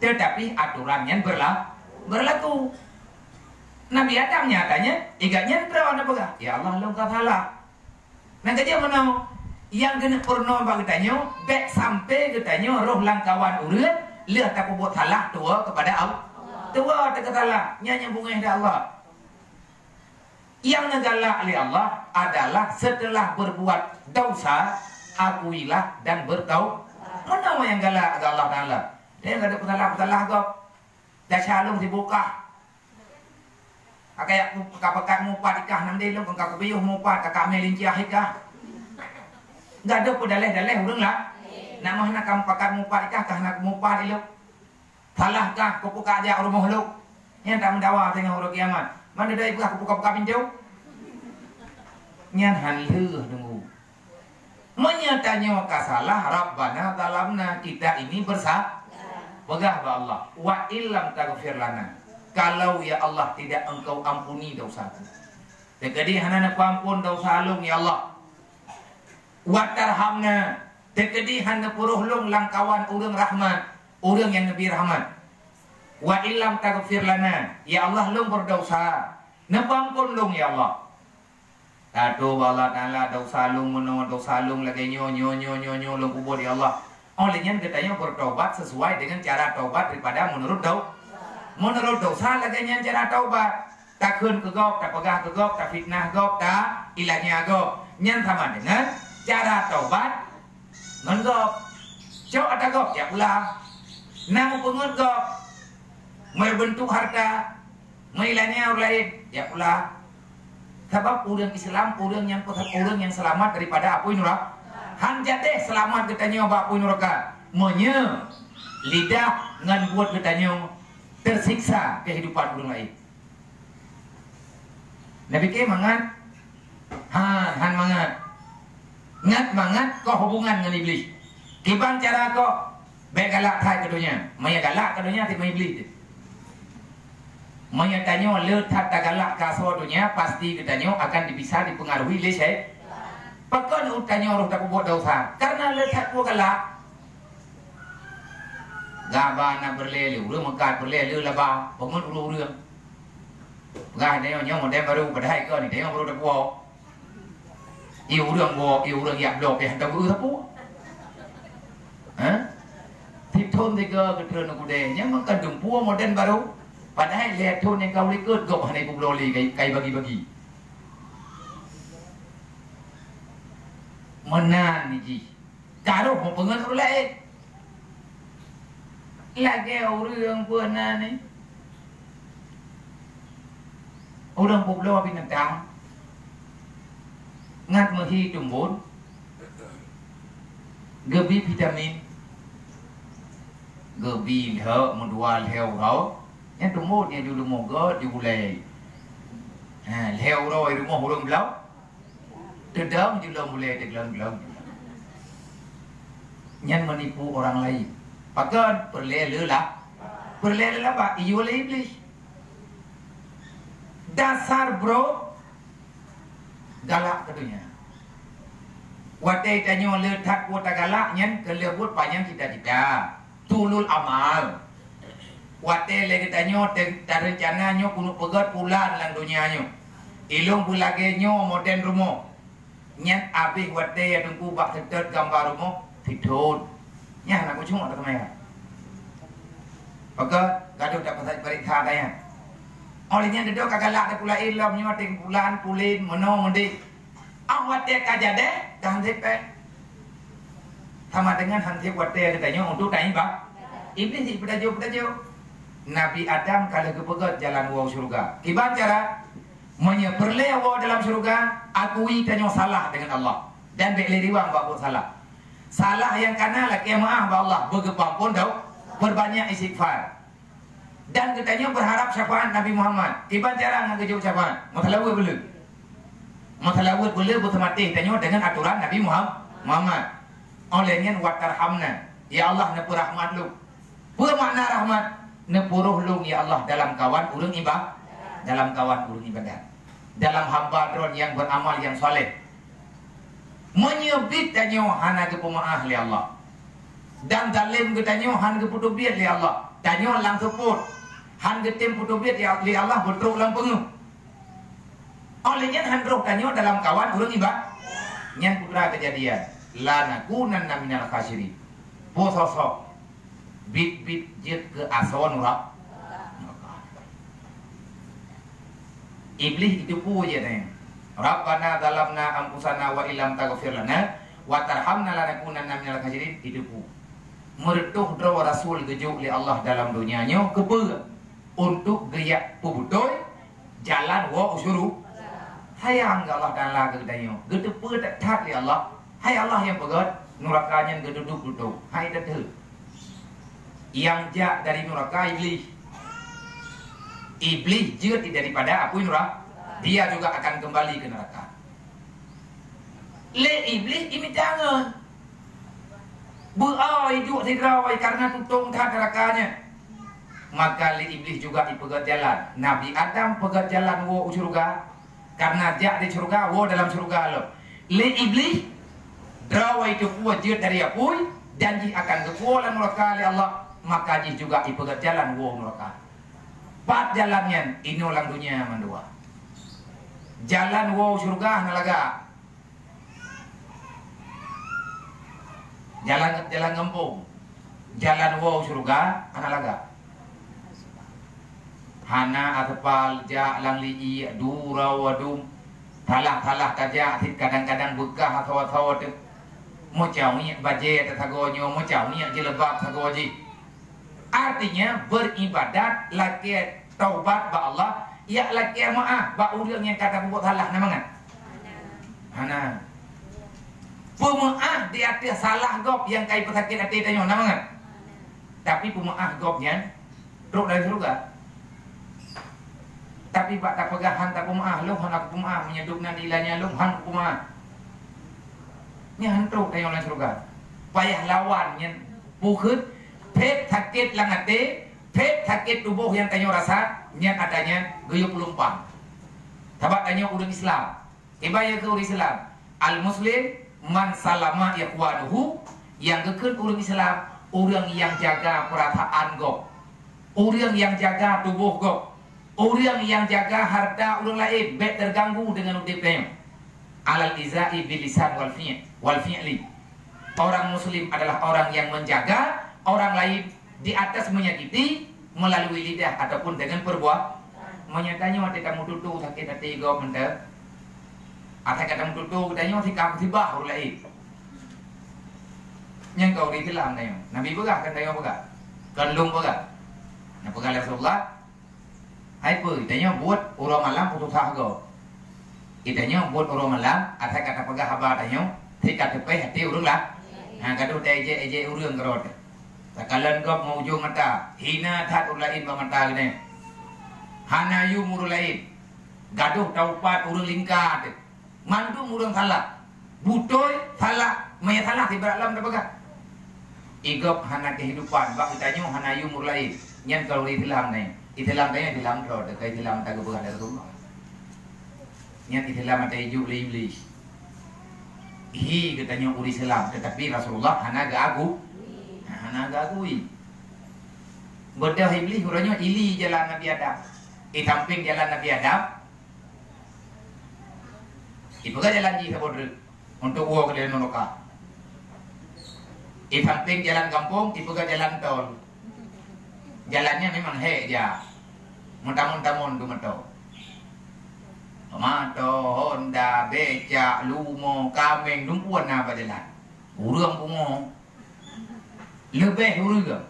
Tetapi aturannya berlaku. Nabi Adam nyatanya igaknya perawan apa? Ya Allah lu katalah. Nanti dia menau yang kena purno bagi tanya, baik sampai katanya roh langkawan urut, lihat tak buat salah tua kepada Allah. Tua tak salah, nyanyi bunga dari Allah. Yang negalak oleh Allah adalah setelah berbuat dosa, akuilah dan bertaubat. Mana yang galak Allah Taala? Dia enggak ada petalah kau. Dah shalom dibuka. Kayak pekat mupat ikah nanti lu kau kebiyuh mupat kakak melinciah ikah. Enggak ada pedaleh-daleh urang lah. Nak mana kamu pekat mupat ikah kah nak mupat lu. Salahkah kau buka aja rumah lu. Yang tak mendawa tengah hari kiamat. Mana dah ikut aku buka-buka pinjau? Nyan halih dengu. Menyatanya kasalah Rabbana zalamna, kita ini bersalah. Pegah ba Allah. Wa illam taghfir lana. Kalau ya Allah tidak engkau ampuni dosaku. Tekadi hanana ampun dosa lung ya Allah. Wa tarhamna. Tekadi hana puruh lung langkawan urang rahmat, urang yang nabi rahmat. Wa illam taghfir lana, ya Allah lung berdosa. Napampun lung ya Allah. Tadu Allah Taala dosa lung menurut dosa lung lagi nyo lung kubur ya Allah. Olehnya katanya bertobat sesuai dengan cara tobat daripada menurut dosa lagi nya cara tobat. Tak kun ke gop, tak pegah ke gop, tak fitnah gop, tak ilahnya gop. Nyan sama dengan cara tobat menggop. Cok ada gop ya pula. Namu pengut gop. Berbentuk harta, mailahnya orang lain, ya pula. Sebab orang Islam, orang yang selamat daripada api neraka. Han jateh selamat katanya api neraka. Menye lidah ngan buat katanya tersiksa kehidupan orang lain. Nabi ke mangat, han mangat, ngat mangat kau hubungan dengan iblis. Kibang cara kau baik galak thai keduanya, maya galak keduanya tidak iblis. Menyatanya letak galak kaso dunia pasti katanya akan bisa dipengaruhi oleh syaitan. Pakai utanya orang tak buat dosa karena letak buat galak. Gabana berlelu, urang mekat berlelu laba, bangun urang. Gah dia nyo model baru padahal ke ni dia baru dak buat. Iu urang yak blok ya tak urang apa. Ha? Tipton tiga ketren aku deh, nya makan dumpu model baru. Padahal lihat tu yang kau ikut gop hanai ku bloli kai bagi-bagi. Menan ni ji. Karo mo pengen ulai. Lagi orang pun ni. Orang publo binatang. Ngat mehi tumbun. Gebi vitamin. Gebi lhe mendual heu rau. Yang tumbuh dia dulu moga dimulai. Leo roi rumah orang belau. Dedam juga mulai degelang-gelang. Yang menipu orang lain. Pakai perlelu lah. perlelelah ba iyo le iblis. Dasar bro galak kedunya. Watai tanyo le tak wata galak nyen ke le buat panjang cita-cita. Tulul amal. Watai le tanyo tak rencana nyo kuno pegat pulan lang dunia nyo. Ilung bulage nyo modern rumo. Nyen abih watai yang tunggu bak tetet gambar rumo pitun. Nya nak kucung atau kemana? Pegat gaduh tak pasal periksa daya. Olehnya duduk kagalak dah pula ilam nyo ting pulan pulin meno mendi. Awat dia kaja deh, dah hantik sama dengan hantik watai katanya untuk tanya bang. Iblis pedajo. Nabi Adam kalau kepegat jalan wau surga. Gimana cara? Menyeperle wau dalam surga, akui tanya salah dengan Allah dan beli riwang buat salah. Salah yang kana lah maaf Allah, bergepampun tau, berbanyak istighfar. Dan katanya berharap syafaat Nabi Muhammad. Gimana cara ngajak syafaat? Masalah belum? Masalah boleh bertematih tanya dengan aturan Nabi Muhammad. Olehnya watarhamna. Ya Allah nepu rahmat lu. Bermakna rahmat nepuruh lu ya Allah dalam kawan urang ibadah. Dalam kawan urang ibadah. Dalam hamba dron yang beramal yang soleh. Menyebut tanya hana ke pemaah li Allah. Dan zalim ke tanya han ke putubiat li Allah. Tanya lang seput. Han ke tim putubiat li Allah betruk lang penguh. Olehnya handrok tanya dalam kawan urang ibadah. Nyan putra kejadian. La nakunanna minal khasirin. Pososok bit jet ke ason urak. Iblis itu puja nih. Rabbana dalamna ampusana wa ilam taghfir lana wa tarhamna lanakunanna minal khasirin. Itu pu. Mertuh draw rasul gejuk li Allah dalam dunianya kepe untuk geyak pubutoy jalan wa usuru. Hayang Allah dan lagu dayo. Gede pe tak tat li Allah. Hai Allah yang pegat nurakanya geduduk-duduk. Hai datu. Yang jak dari neraka iblis. Iblis jeut daripada api neraka. Dia juga akan kembali ke neraka. Le iblis ini jangan. Berai juk tidrawai karena tutung tat nerakanya. Maka le iblis juga dipegat jalan. Nabi Adam pegat jalan wo surga. Karena jak di surga wo dalam surga lo. Le iblis drawai itu kuat jeut dari api janji akan kepulan neraka oleh Allah. Maka dia juga ipegat jalan wo neraka. Pat jalannya ini ulang dunia mandua. Jalan wo surga nalaga. Jalan ngempung. Jalan wo surga nalaga. Hana atapal ja lang li dura wadum. Talah kaja kadang-kadang bekah atau tu. Mo chau ni baje tatagonyo mo chau ni jelebab tagoji. Artinya beribadat laki taubat ba Allah ya laki maaf ba urang yang kata buat salah namangan hana pemaaf di atas salah gop yang kai pesakit hati tanya namangan tapi pemaaf gopnya truk dari surga tapi bak tak pegahan tak pemaaf lu han aku pemaaf menyedukna nilainya lu han aku pemaaf nya han truk tanya dari surga payah lawan nya pukut pet sakit langate, pet sakit tubuh yang tanya rasa, yang adanya guyup lumpang. Tabat tanya urang Islam. Ibaya ke urang Islam. Al Muslim man salama ikhwanuhu, yang kekun urang Islam, urang yang jaga perasaan gop, urang yang jaga tubuh gop, urang yang jaga harta urang lain, bet terganggu dengan udipnya. Alal izai bilisan wal fi'li. Orang Muslim adalah orang yang menjaga orang lain di atas menyakiti melalui lidah ataupun dengan perbuatan. Menyatanya waktu kamu tutup sakit hati kau mentah. Atau kamu tutup katanya waktu kamu tiba lain. Yang kau di dalam tanya. Nabi begah kan tanya begah. Kandung begah. Nah begah Rasulullah. Hai pun tanya buat orang malam putus kau. Itanya buat orang malam. Atau kata begah apa tanya. Tika tepai hati urang lah. Nah kadu eje urang kerot. Sakalan kau mau ujung mata, hina tat urlain bamata gini, hanayu murulain, gaduh taupat urang lingkar, mandu urang salah, butoy salah, maya salah tiba alam dah baga, igop hana kehidupan, bak ditanya hanayu murulain, Nyan kalau Islam ni, Islam tanya Islam kalau dekat Islam tak keberatan Rasulullah. Nyan Islam ada hidup iblis. Hi katanya uri Islam, tetapi Rasulullah hana gagu, hana gagui. Bedah iblis urangnya ili jalan Nabi Adam. Di samping jalan Nabi Adam, itu kan jalan ji sabodre untuk uang ke dalam neraka. Di samping jalan kampung, itu kan jalan tol. Jalannya memang heja, muntah-muntah tu mato. Mato, Honda, beca, lumo, kameng, dumpuan apa jalan. Urang bungo, lebih urang,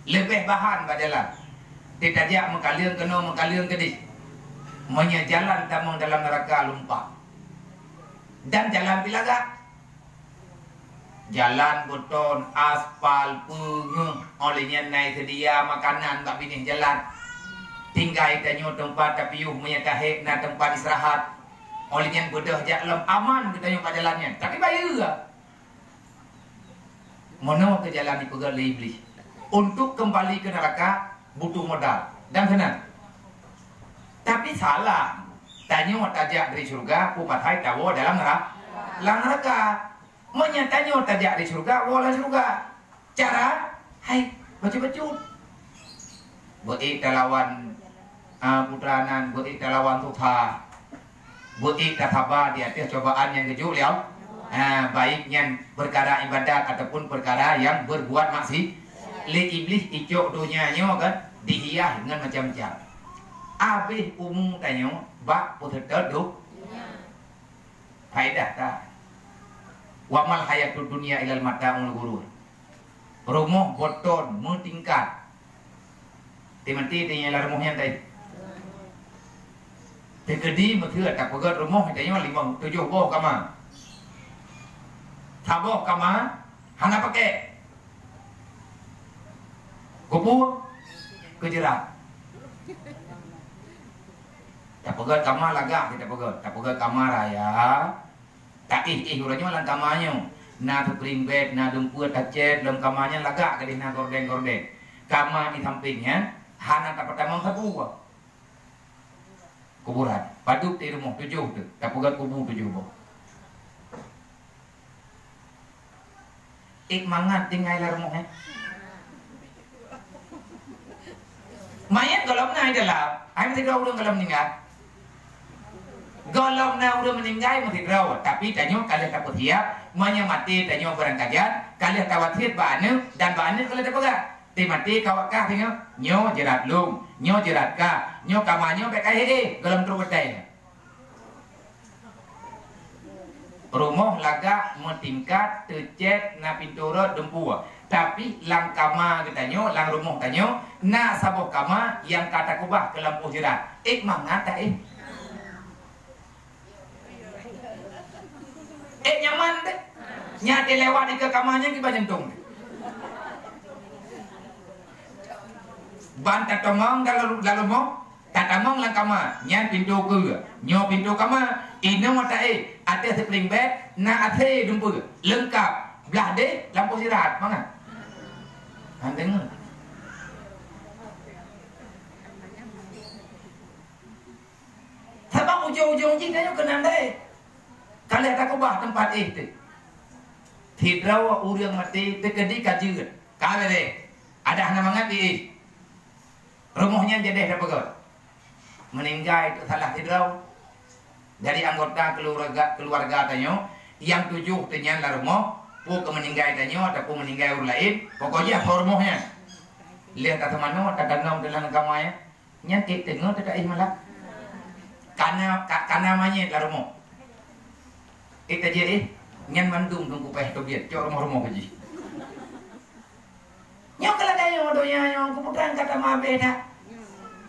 lebih bahan pada jalan. Tidak dia mengkalian kena mengkalian kedis. Menyajalan tamang dalam neraka lumpah. Dan jalan pilaga. Jalan beton, aspal, pengeh. Olehnya naik sedia makanan tak pilih jalan. Tinggal tanya tempat tapi yuh menyatahik na tempat istirahat. Olehnya bedah jalan aman kita yang kat jalannya. Tapi bayar. Mana ke jalan dipegang oleh iblis. Untuk kembali ke neraka butuh modal dan senang. Tapi salah. Tanya tajak dari surga, umat hai tahu dalam neraka. Menyatanya tajak dari surga, wala surga. Cara, hai baca-baca. Buat lawan putranan, buat lawan tutha, buat sabar di atas cobaan yang keju liau. Baiknya perkara ibadat ataupun perkara yang berbuat maksiat. Le iblis icok dunianya kan dihias dengan macam-macam. Habis umum tanya bak putar duduk. Faedah tak? Wa mal hayatud dunya ilal mata'ul ghurur. Rumah boton mentingkat. Timati tanya lah rumahnya tadi. Tegedi methua tak pegat rumah tanya 5 7 boh kamar. Saboh kamar hana pakai. Kupu kejerat. Tak pegat kamar lagak kita pegat. Tak pegat kamar raya. Tak urangnya lang kamarnya. Na spring bed, na dumpur tacet dalam kamarnya lagak ke dina gorden-gorden. Kamar di sampingnya hana tak pertama sapu. Kuburan. Paduk di rumah 7 tu. Tak pegat kubu 7 boh. Mangat tinggal dalam rumah. Mayat golong na dalam, ay mesti kau urang golong meninggal. Golong na urang meninggal mesti kau, tapi tanyo kalian tak siap, manya mati tanyo barang kajian, kalian tawatir bana dan bana kalian tak pegang. Ti mati kau kah tanyo, nyo jerat lum, nyo jerat ka, nyo kamanyo bekai golong terus betai. Rumah laga mentingkat tercet na pintu rod dempua. Tapi lang kama katanya, lang rumah tanya, na sabuh kama yang kata kubah ke lampu jerat. Mangata nyaman deh. Nyati lewat di ke kamanya kita jentung. Ban tak tomong dalam mau, tak tomong lang kama, nyan pintu ke, nyo pintu kama, ino mata ada spring bed, na ate dumpu lengkap, belah deh lampu jerat, mana? Dengar. Sebab ujung-ujung jin tanya kena deh. Kalian tak kubah tempat itu. Hidraw urang mati tekedi kajian. Kalian deh. Ada nama ngati. Rumahnya jadi dah pegot. Meninggal itu salah hidraw. Dari anggota keluarga tanya yang 7 tanya lah rumah. Puk meninggal tanya ataupun meninggal orang lain, pokoknya hormohnya. Lihat kata mana tak dalam dalam agamanya, nyantik tengok tak malah. Karena namanya dalam rumah. Kita jadi nyan mandung tunggu peh tobiat, cok rumah pergi. Nyok kalau tanya doanya yang kemudian kata mabe dah.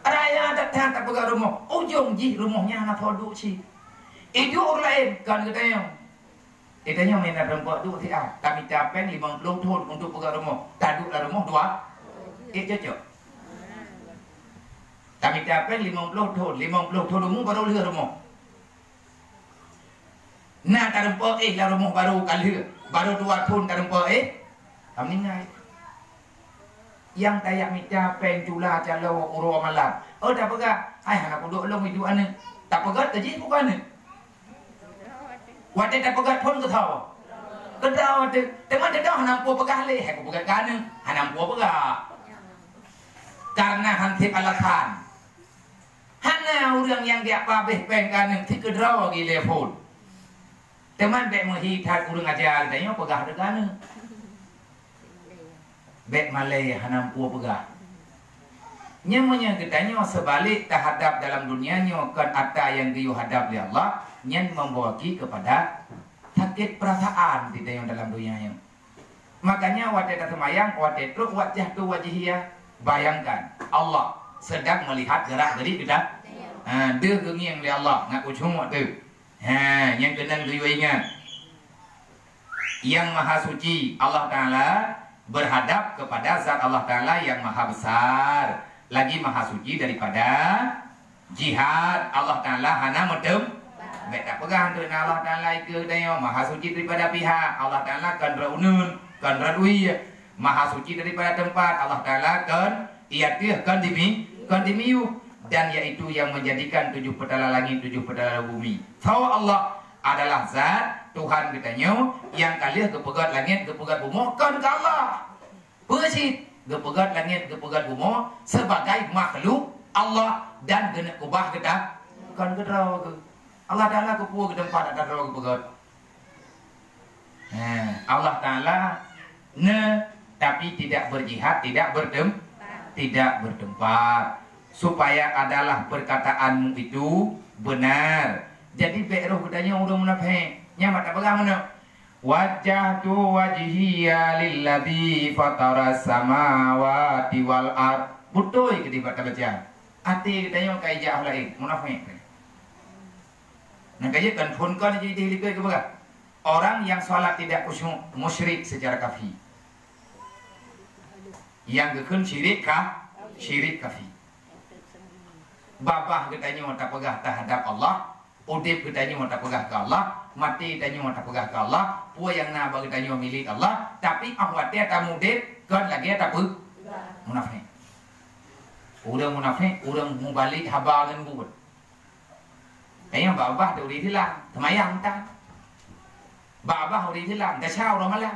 Raya tak pegang rumah, ujung ji rumahnya anak produk si. Itu orang lain kan katanya. Itanya main dalam buat tu siap. Kami capai 50 tahun untuk pegang rumah. Taduk dalam rumah 2. Cocok. Kami capai 50 tahun. 50 tahun rumah baru lihat rumah. Nah, tarumpo lah rumah baru kali. Baru 2 tahun tarumpo kami ingat. yang tayak mita pen cula calo uro malam. Oh tak pegah. Ai hana punduk long hidup ane. Tak pegah teji bukan ane. Wate tak pegah pun ke tahu. Kedau tu, teman kedau hana pu pegah le, hai pu pegah kan hana pu pegah. Karena hantip alasan. Hana orang yang dia babeh pen kan ti kedau gi telefon. Teman bek mohi tak urang ajar tanya pegah degan. Bek Malay hanam pua pegah. Nyamanya ketanya sebalik terhadap dalam dunianya kan atta yang dia hadap oleh Allah nyen membawaki kepada sakit perasaan di dalam dunianya. Makanya waktu kata mayang waktu truk wajah tu wajihia bayangkan Allah sedang melihat gerak dari kita. Dia gengiang oleh Allah ngak ujung tu. Yang kena dia ingat. Yang maha suci Allah Taala berhadap kepada zat Allah Ta'ala yang maha besar, lagi maha suci daripada jihad. Allah Ta'ala hana medem baik tak pegang tu Allah Ta'ala ke dayo maha suci daripada pihak Allah Ta'ala kan raunun kan radui maha suci daripada tempat Allah Ta'ala kan iatih kan dimiu dan yaitu yang menjadikan 7 petala langit 7 petala bumi. Tahu Allah adalah zat Tuhan katanya yang kalian kepegat langit kepegat bumi kan ke Allah persit kepegat langit kepegat bumi sebagai makhluk Allah dan kena kubah kita kan kedraw ke Allah Ta'ala kepuah ke tempat ada draw kepegat. Allah Ta'ala tapi tidak berjihad tidak bertempat supaya adalah perkataanmu itu benar. Jadi beroh katanya udah munafik nyamat tak pegang mana wajjahtu wajhiya lilladzi fataras samawati wal ard betul ke dia baca hati katanya kai jah lain munafik nak kaya kan phone kan jadi likai ke baga orang yang salat tidak khusyuk musyrik secara kafir yang gekun syirik kafir babah katanya tak pegah terhadap Allah udip katanya tak pegah ke Allah mati tanya tak pegah ke Allah pua yang nak bagi tanya milik Allah tapi ahwatnya tamu dip kan lagi tak apa munafik orang munafik orang mubalik haba dengan buat kayaknya babah tu di hilang semayang tak babah di hilang dah syau orang malah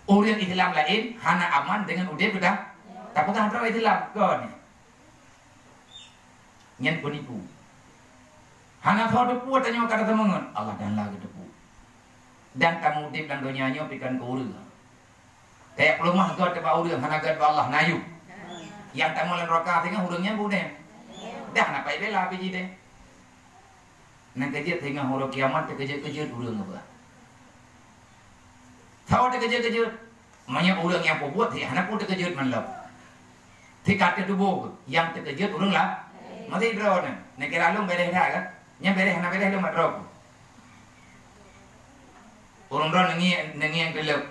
orang hilang lain hana aman dengan udip dah tak pegah terus hilang kan nyen penipu hana thau depu tanya kata temangan Allah dan lagi depu dan kamu dip dan donyanya pikan ke urang kayak pelumah god ke urang hana god Allah nayu yang tamu lan neraka tengah urangnya bude dah nak pai bela biji deh nak kerja tengah horo kiamat kerja urang apa thau kerja banyak urang yang buat thì hana pun kerja manlap thì kat tubuh yang terkejut urang lah mati drone nak kira long bere dah kan nya bere hana bere lo matrok urang drone nengi yang kelep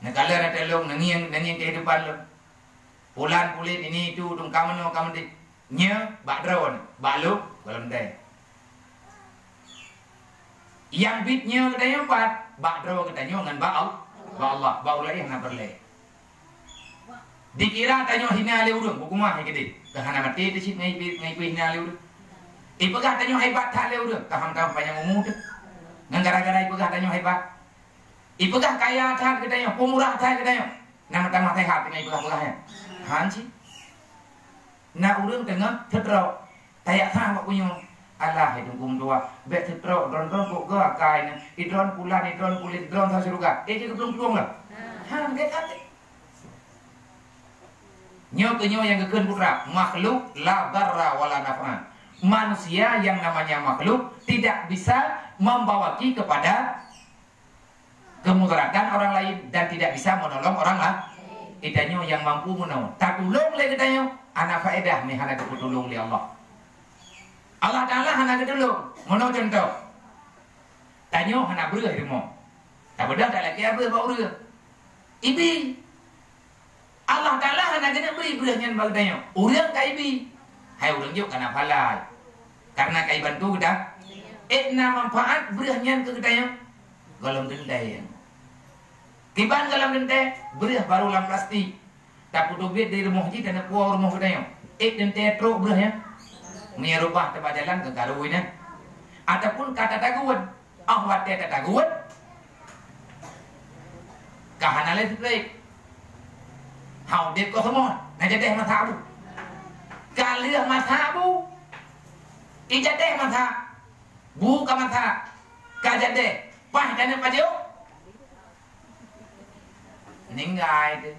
nak kalah ada long nengi yang kehidupan lo pulan pulit ini itu tung kamu di nya bak drone bak lo kalau ndai yang bitnya katanya empat bak drone katanya ngan bak Allah bak ulai hana berle dikira tanya hina le urang bukumah gede kahana mati di sit ngai hina le urang ipegah tanya hebat tak le urang kaham tahu panjang umur tu ngan gara-gara ipegah tanya hebat ipegah kaya tak katanya pemurah tak katanya nama tamah sehat dengan ipegah-pegahnya hanci na urang tengah terdraw tayak sang bak punya Allah hidung tua bet terdraw dron kok ke akai na idron pulan idron kulit idron sa surga je keplung-plung lah han dekat nyo yang kekeun putra makhluk la darra wala naf'an manusia yang namanya makhluk tidak bisa membawaki kepada kemudaratan orang lain dan tidak bisa menolong orang lain idanyo yang mampu menolong tatulung le idanyo ana faedah ni hana ketulung li Allah Ta'ala hana ketulung mono contoh tanyo hana beureuh demo tak bedah tak laki beureuh bau beureuh ibi Allah Ta'ala hana kena beri beureuhnya bagdanya urang ka ibi hai urang juk kana falai karena kai bantu dah manfaat beureuhnya ke gedanya golong gendai tiban galam gendai beureuh baru lam plastik Tak putus bit di rumah je dan puas rumah kita yang. Dan teatruk berah ya. Menyerubah tempat jalan ke garuin ya. Ataupun kata taguan. Awat dia tak taguan. Kahana le baik. Hau dia ko semua. Nak jadi mata bu. Kalia mata bu. Ijade mata. Bu ka mata. Kajade. Pah dan pajau. Ninggai tu.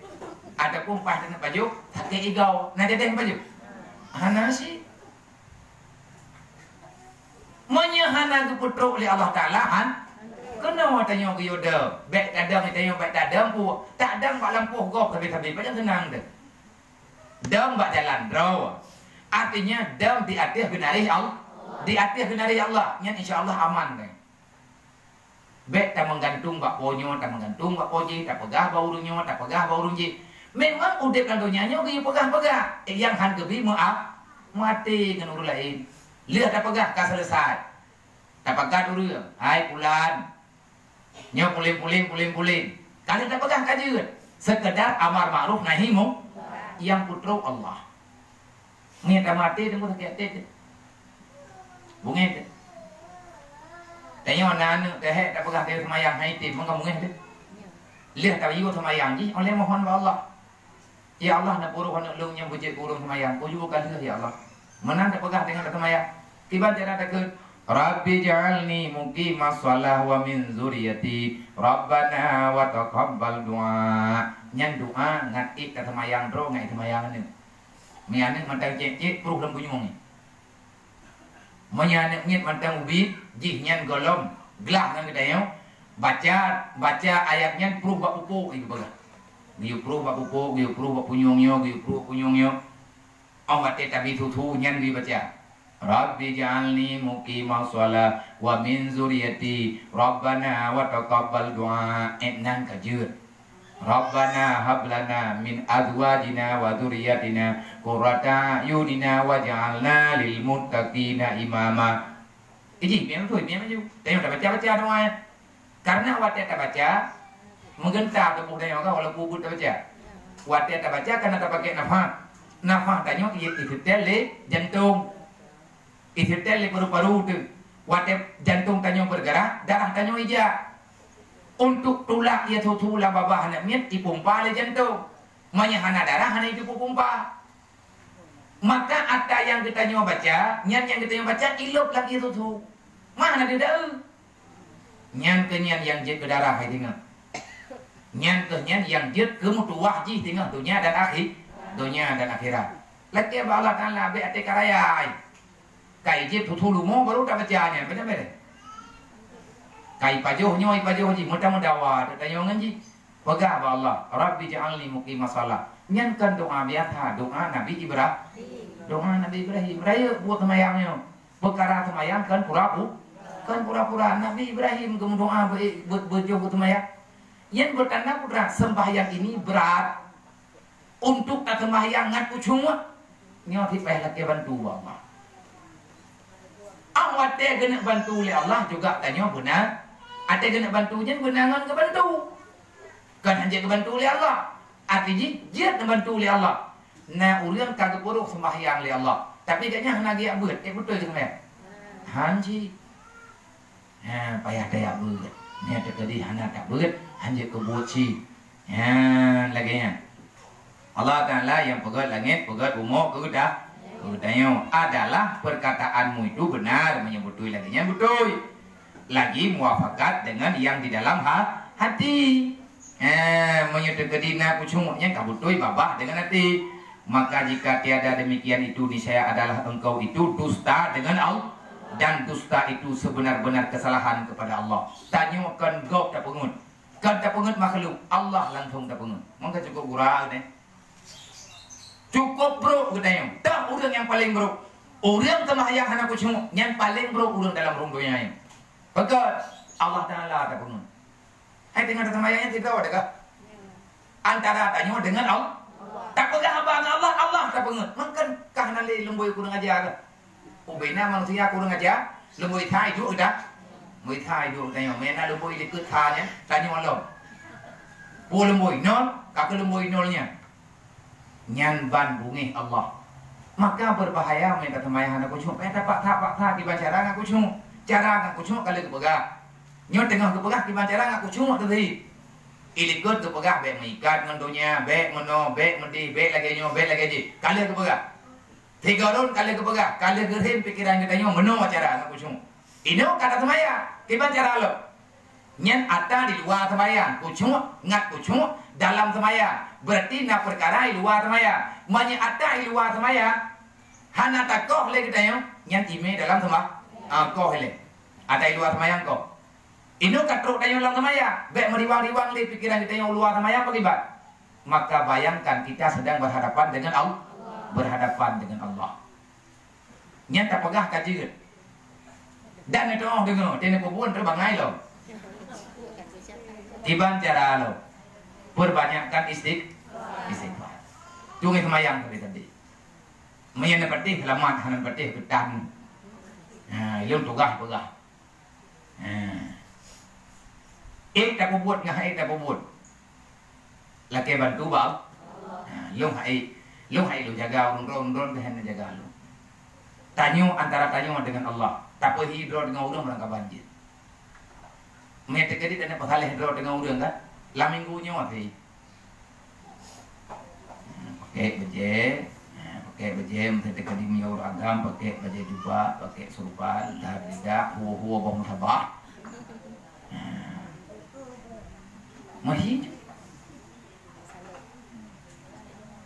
Ataupun pas dengan baju tak ke igau nak jadi baju hana si menyahana ke putruk oleh Allah Taala han kena tanya ke yoda baik kadang tanya baik dadang pu tak dang bak lampuh gop tapi macam senang dah dam bak jalan draw artinya dam di atas benaris Allah di atas benaris Allah nya insyaallah aman deh baik tak menggantung bak ponyo tak menggantung bak poji tak pegah baurunyo tak pegah baurunji. Memang udip dan dunianya dia pegah-pegah. Yang han kebi maaf mati dengan urus lain. Lihat tak pegah kah selesai. Tak pegah dulu. Hai pulan. Nyo puling. Kalau tak pegah kajut. Sekedar amar ma'ruf nahi munkar. Yang putra Allah. Ni tak mati tengok tak hati. Bungin. Tanya anak teh tak pegah dia semayang hai tim mengko bungin tu. Lihat tak yu semayang ji oleh mohon ba Allah. Ya Allah nak puruh nak lung yang bujik kurung semayang. Kau juga kan ya Allah. Menang tak pegah dengan semayang. Tiba cara takut. Rabbi ja'alni muqimas shalah wa min zuriyati. Rabbana wa taqabbal du'a. Nyan doa ngati ka semayang dro ngai semayang ni. Miane mantang cek puruh dalam bunyong ni. Menyane ngit mantang ubi jih nyan golom gelah nang kedayau. Baca ayatnya puruh bak pupuk itu pegah. Giu pro bak pupuk, giu pro bak punyongyo, Awak tapi tutu nyan di baca. Rabbi ja'alni muqimas shalah wa min zuriyati. Rabbana wa taqabbal du'a. Nang kajut. Rabbana hab lana min azwajina wa dzurriyyatina qurrata a'yunina waj'alna lil muttaqina imama. Iji, biar tu, biar maju. Tengok tak baca doa. Karena awak tak baca menggentar tubuh dia kau kalau kubur tak baca. Wadah tak baca karena tak pakai nafas. Nafas tanya istitel le jantung. Istitel le paru-paru tu. Wadah jantung tanya bergerak, darah tanya hijau. Untuk tulang ia tulang babah anak miat dipompa le jantung. Menyahana darah hanya itu pompa. Maka ada yang kita nyawa baca, yang kita nyawa baca ilok lagi tu. Mana dia dah? Nyan yang jet ke darah hai tengok. Nyan yang jet ke mutuah ji tengok dunia dan akhirat. Lagi Allah Taala be ate karaya. Kai jet tutu lumo baru tak bacanya, benar-benar. Kai pajoh ji mudah-mudah wa tanya ngaji. Pegah ba Allah, Rabbi ja'alni muqimas shalah. Nyan kan doa biasa, doa Nabi Ibrahim. Raya buat semayangnya. Perkara semayang kan pura-pura Nabi Ibrahim kemudian doa berjauh semayang. Yang bertanda putra sembahyang ini berat untuk tak sembahyang ngaku cuma nyoti payah ke bantu Allah. Awak teh kena bantu oleh Allah juga tanya benar. Ada kena bantunya benangan ke bantu. Kan hanya ke bantu oleh Allah. Artinya dia bantu oleh Allah. Nah urang kagak buruk sembahyang oleh Allah. Tapi katanya nak dia buat, betul ke tak? Hanji. Payah dia buat. Ni ada tadi hana tak buat. Hanya kebuci. Lagi ya. Allah Taala yang pegat langit, pegat umur, kedah. Kedanya adalah perkataanmu itu benar menyebutui lagi yang betul. Lagi muafakat dengan yang di dalam hati. Menyedekadina kucungnya kabutui babah dengan hati. Maka jika tiada demikian itu niscaya adalah engkau itu dusta dengan Allah. Dan dusta itu sebenar-benar kesalahan kepada Allah. Tanyakan kau tak pengut. Kan tak pengut makhluk, Allah langsung tak pengut. Maka cukup gurau ni. Cukup bro katanya. Tak orang yang paling bro. Orang sembahyang hana kucing yang paling bro orang dalam rundunya ini. Pegat Allah Taala tak pengut. Hai tengah sembahyangnya tidak ada kah? Antara tanya dengan Allah. Tak pegang abang Allah tak pengut. Mungkin kah nanti lembui kurang ajar ke? Ubina manusia kurang ajar. Lembui thai itu dah. Mới thay được này mà na lembui để cứ tha nhé, ta như lo. Pua lembui non, cả cái lembui non nha. nyan ban bungi Allah. Maka berbahaya mereka temayahan aku cuma dapat tak di cara aku cuma cara aku cuma kalau kepegah. Nyo tengah kepegah di cara aku cuma tadi. Ilikut kepegah bek mengikat ngondonya, bek mono, bek mendi, bek lagi nyo, bek lagi ji. Kalau kepegah. Tiga tahun kalau kepegah, kalau gerim pikiran kita nyo mono cara aku cuma. Ino kata temaya, di cara lo. Nyen ada di luar sembahyang, kucung, ngat kucung dalam sembahyang. Berarti nak perkara di luar sembahyang. Manya ada di luar sembahyang. Hana tak koh le kita yang nyen ime dalam sembahyang. Koh le. Ada di luar sembahyang koh. Ino katruk dalam sembahyang. Bek meriwang-riwang le pikiran kita yang luar sembahyang bagaimana? Maka bayangkan kita sedang berhadapan dengan Allah. Berhadapan dengan Allah. Nyen tak pegah kajian. Dan itu orang dengar, dia pun terbangai loh. Tiban cara lo, perbanyakkan istighfar. Tungi semayang tadi. Mayana patih selamat, hanan patih ketan. Ilmu tugas pegah. Tak buat ngah tak buat. Laki bantu bau. Long hai lu jaga undron behan jaga lu. Tanyo antara tanyo dengan Allah. Tak pergi hidro dengan orang merangkap banjir. Mereka jadi tak nak pasal hidro dengan orang kan? Lah minggunya mati. Pakai baju, mesti kadi miur agam, pakai baju jubah, pakai surban, dah tidak, huwa bang sabah. Masih.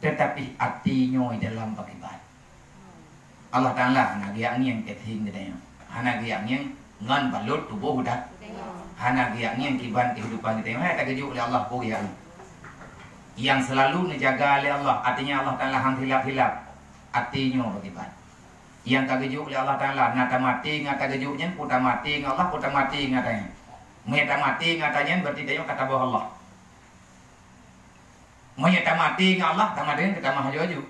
Tetapi hatinya dalam beribadah. Allah Taala nak yang keting dia. Anak yang ngan balut tubuh dah. Anak yang kiban kehidupan kita yang tak kejuk oleh Allah pun yang selalu dijaga oleh Allah, artinya Allah Taala hang hilap-hilap artinya bagaimana yang tak kejuk oleh Allah Taala ngata mati ngata kejuknya putar mati Allah putar mati ngatanya meta mati ngatanya berarti dia kata bahwa Allah meta mati Allah sama dengan kita mah haju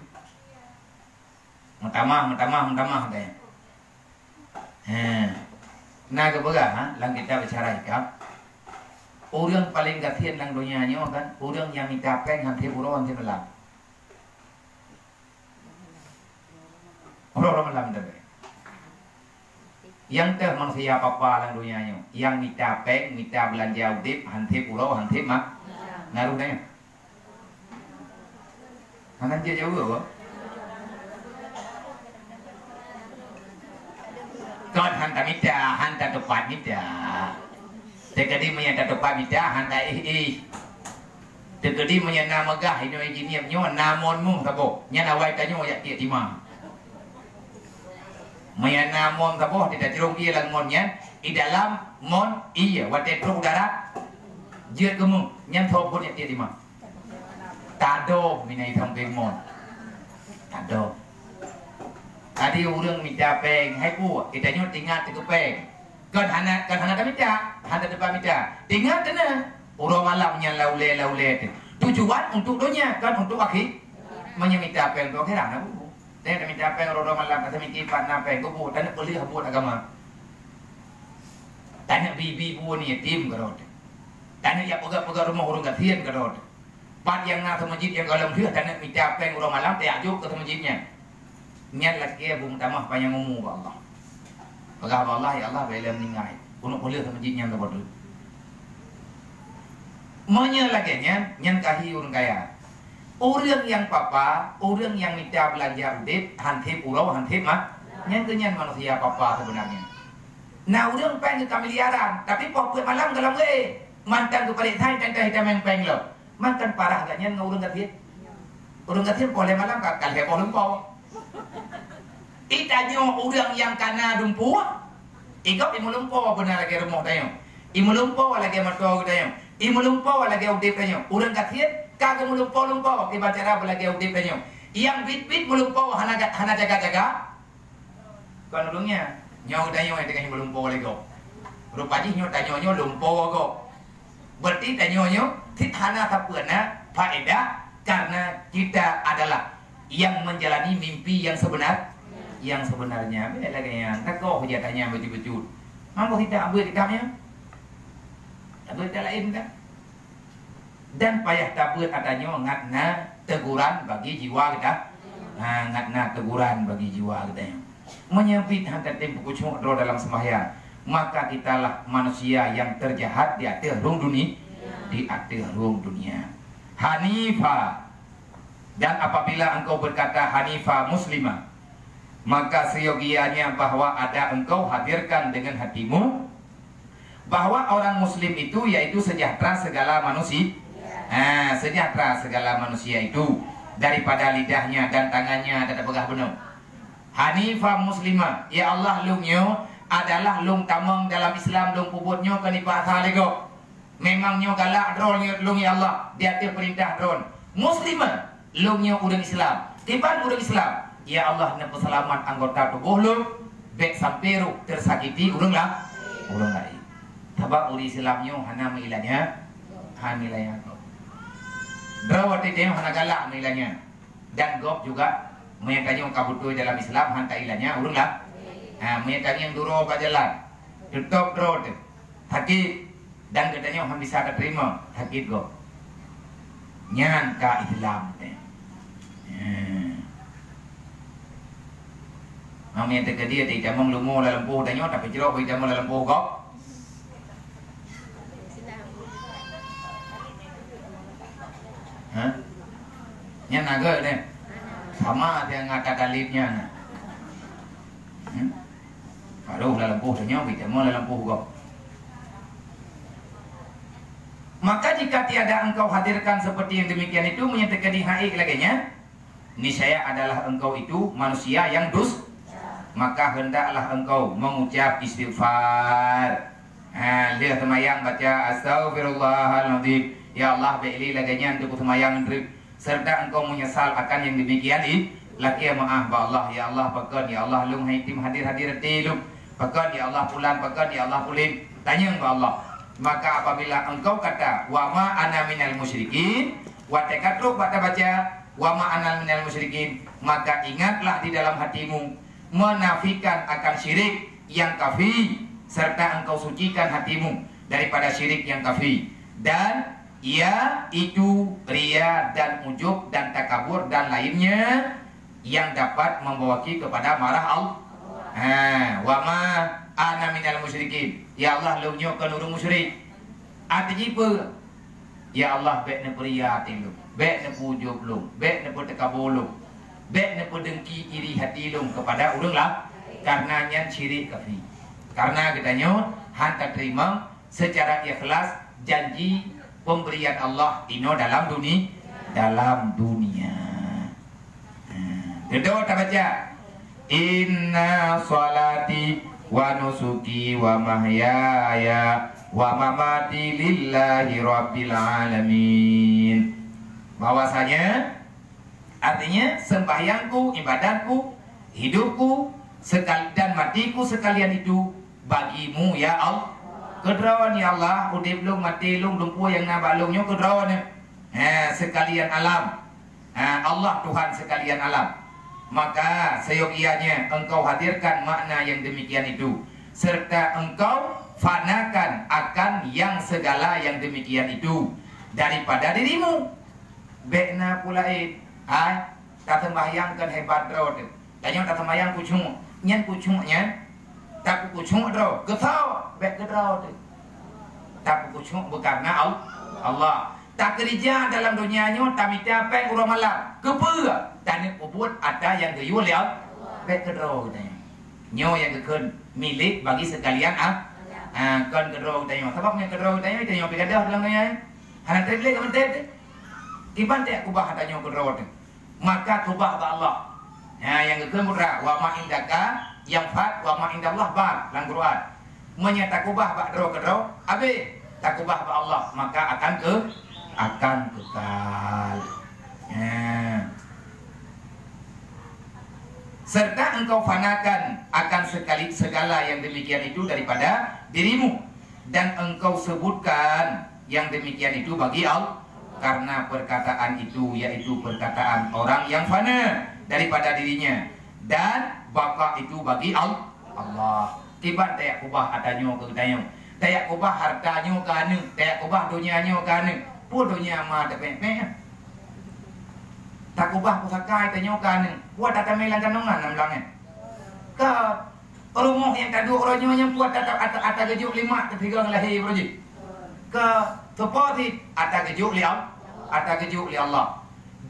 mutamah dia nah kebaga lang kita bicara ikap orang paling gatian lang dunia ni kan orang yang minta peng hanti orang yang malam orang malam dah yang ter manusia apa lang dunia ni yang minta peng minta belanja udip hanti pulau hanti mak ngaruh dah hanan dia jauh apa Kau hantar mita, hantar tepat mita. Tekadi menyata tepat mita, hantar Tekadi menyana megah, ini engineer nyo namonmu tabo. Nyana wai tanyo yak tiak timah. Menyana mon tabo tidak jerung ia lang monnya. Di dalam mon iya, wate truk darat. Jeut kemu, nyan thop pun yak tiak timah. Tado minai thambeng mon. Tado. Tadi orang minta peng, hai pu, kita nyut tinggal tu peng. Kan hana tak minta, hana depan minta. Tinggal tu na. Orang malamnya laule tu. Tujuan untuk dunia, kan untuk akhir. Minta peng tu akhirah na bu. Dia tak minta peng orang malam kata minta pan peng tu bu, tak nak beli buat agama. Tak nak bibi bu ni yatim kerot. Tak nak ya pegak rumah orang gatian kerot. Pat yang nak ke masjid yang kalau dia tak nak minta peng orang malam tak ajuk ke masjidnya. Niat lagi bung tamah panjang umur Allah. Pegah Allah ya Allah bela meninggal. Untuk boleh sama jinnya tak bodoh. Manya lagi nyan kahi orang kaya. Orang yang papa, orang yang minta belanja udip, hanti pulau, hanti mak, nyan kenyan manusia papa sebenarnya. Nah orang pengen ke miliaran, tapi pokok malam dalam mantan tu balik thai dan hitam yang pengen lo. Mantan parah gak nyan orang gatit. Orang gatit boleh malam kakal he boleh bawa. Itanya orang yang kena lumpuh, ikut imu lumpuh benar lagi rumah tayo, imu lumpuh lagi mertua tayo, imu lumpuh lagi udip tayo. Orang katian kagak lumpuh kita cara lagi udip tayo. Yang bit lumpuh hana jaga. Kan orangnya nyaw tayo yang dengan imu lumpuh lagi. Rupanya nyaw tayo lumpuh go. Berarti tayo hana tapuna faedah karena kita adalah yang menjalani mimpi yang sebenarnya beda lagi yang tak kau hujatannya betul-betul mampu kita ambil kitabnya ambil kita lain kan dan payah tabur adanya ngatna teguran bagi jiwa kita. Ngatna teguran bagi jiwa kita. Menyempit hantar tempo kucuk dalam sembahyang, maka kitalah manusia yang terjahat di atas ruang dunia, di atas ruang dunia. Hanifah. Dan apabila engkau berkata Hanifah muslimah, maka seyogianya bahwa ada engkau hadirkan dengan hatimu bahwa orang muslim itu yaitu sejahtera segala manusia. Sejahtera segala manusia itu daripada lidahnya dan tangannya ada pegah benar. Hanifah muslimah, ya Allah lungnya adalah lung tamang dalam Islam, lung puputnya kenipa salego. Memangnya galak drone lung ya Allah, dia tu perintah drone. Muslimah, lungnya urang Islam. Tiban urang Islam, ya Allah na selamat anggota tubuh lung, bek samperu tersakiti urang lah, urang lain. Tabak uri Islamnya hana milanya, milanya. Drawati dia hana galak milanya. Dan gop juga menyatakan kabutu dalam Islam hantar ilahnya urang lah. Menyatakan yang duro ke jalan tutup road sakit dan katanya orang bisa terima sakit go nyan ka Islam menyatakan dia tidak mau lumo dalam puh tanya tapi jeruk tidak mau dalam puh go nyan naga ni sama dia ngata dalibnya kalau dalam puh tanya kita mau dalam puh go. Maka jika tiada engkau hadirkan seperti yang demikian itu menyatakan di haik laginya, niscaya adalah engkau itu manusia yang dus, maka hendaklah engkau mengucap istighfar. Lihat semayang baca astagfirullahaladzim, ya Allah beli laginya untuk semayang serta engkau menyesal akan yang demikian laki maaf ba Allah ya Allah pakan ya Allah lung haitim hadir tilum pakan ya Allah pulang pakan ya Allah pulim tanya ba Allah. Maka apabila engkau kata wa ma ana minal musyrikin wa takatruk baca wa ma ana minal musyrikin, maka ingatlah di dalam hatimu menafikan akan syirik yang kafi serta engkau sucikan hatimu daripada syirik yang kafi dan ia itu ria dan ujub dan takabur dan lainnya yang dapat membawa kepada marah Allah. Wa ma ana minal musyrikin, ya Allah lunyo kan urang musyrik. Artinya apa? Ya Allah bek ne prihatin lu, bek ne pujub lu, bek ne takabur lu, bek ne dengki iri hati lu kepada urang lah karena nyan syirik kafir. Karena katanya hantar terima secara ikhlas janji pemberian Allah ino dalam dunia. Kedua kita baca inna salati wa nusuki wa mahyaya wa mamati lillahi rabbil alamin. Bahwasanya artinya sembahyangku, ibadatku, hidupku dan matiku sekalian itu bagimu ya Allah. Kedrawan ya Allah, udip lung mati lung lumpuh yang nabalungnya kedrawan sekalian alam. Allah Tuhan sekalian alam. Maka seyogianya engkau hadirkan makna yang demikian itu serta engkau fanakan akan yang segala yang demikian itu daripada dirimu. Bekna pulain tak sembahyangkan hebat roh. Tanya tak sembahyang kucung nyan kucungnya tak kucung roh getau bek gedraw tak kucung berkarena Allah. Tak kerja dalam dunianya tak minta apa urang malam kepa dan ubud ada yang gayul ya bek gedraw tanya nyo yang keun milik bagi sekalian kan gedraw tanya sebabnya gedraw tanya tanya begadah dalam dunia hana teble kan tete tiban tak kubah tanya gedraw maka kubah ba Allah yang keun mudra wa ma indaka yang fat wa ma indallah ba dalam Quran menyata kubah ba gedraw abe tak kubah ba Allah maka akan kekal. Serta engkau fanakan akan segala yang demikian itu daripada dirimu dan engkau sebutkan yang demikian itu bagi Allah karena perkataan itu yaitu perkataan orang yang fana daripada dirinya dan baka itu bagi Allah. Tiba tak kubah adanya ke tanya tak kubah hartanya ke anu tak kubah dunianya ke anu. Dunia mah ada pempek. tak ubah pusakai tanyokan buat data melang kanongan namlangnya ke rumah yang tak dua orangnya yang buat data ata gejuk 5 ketiga lahir berji ke seperti ata gejuk li Allah.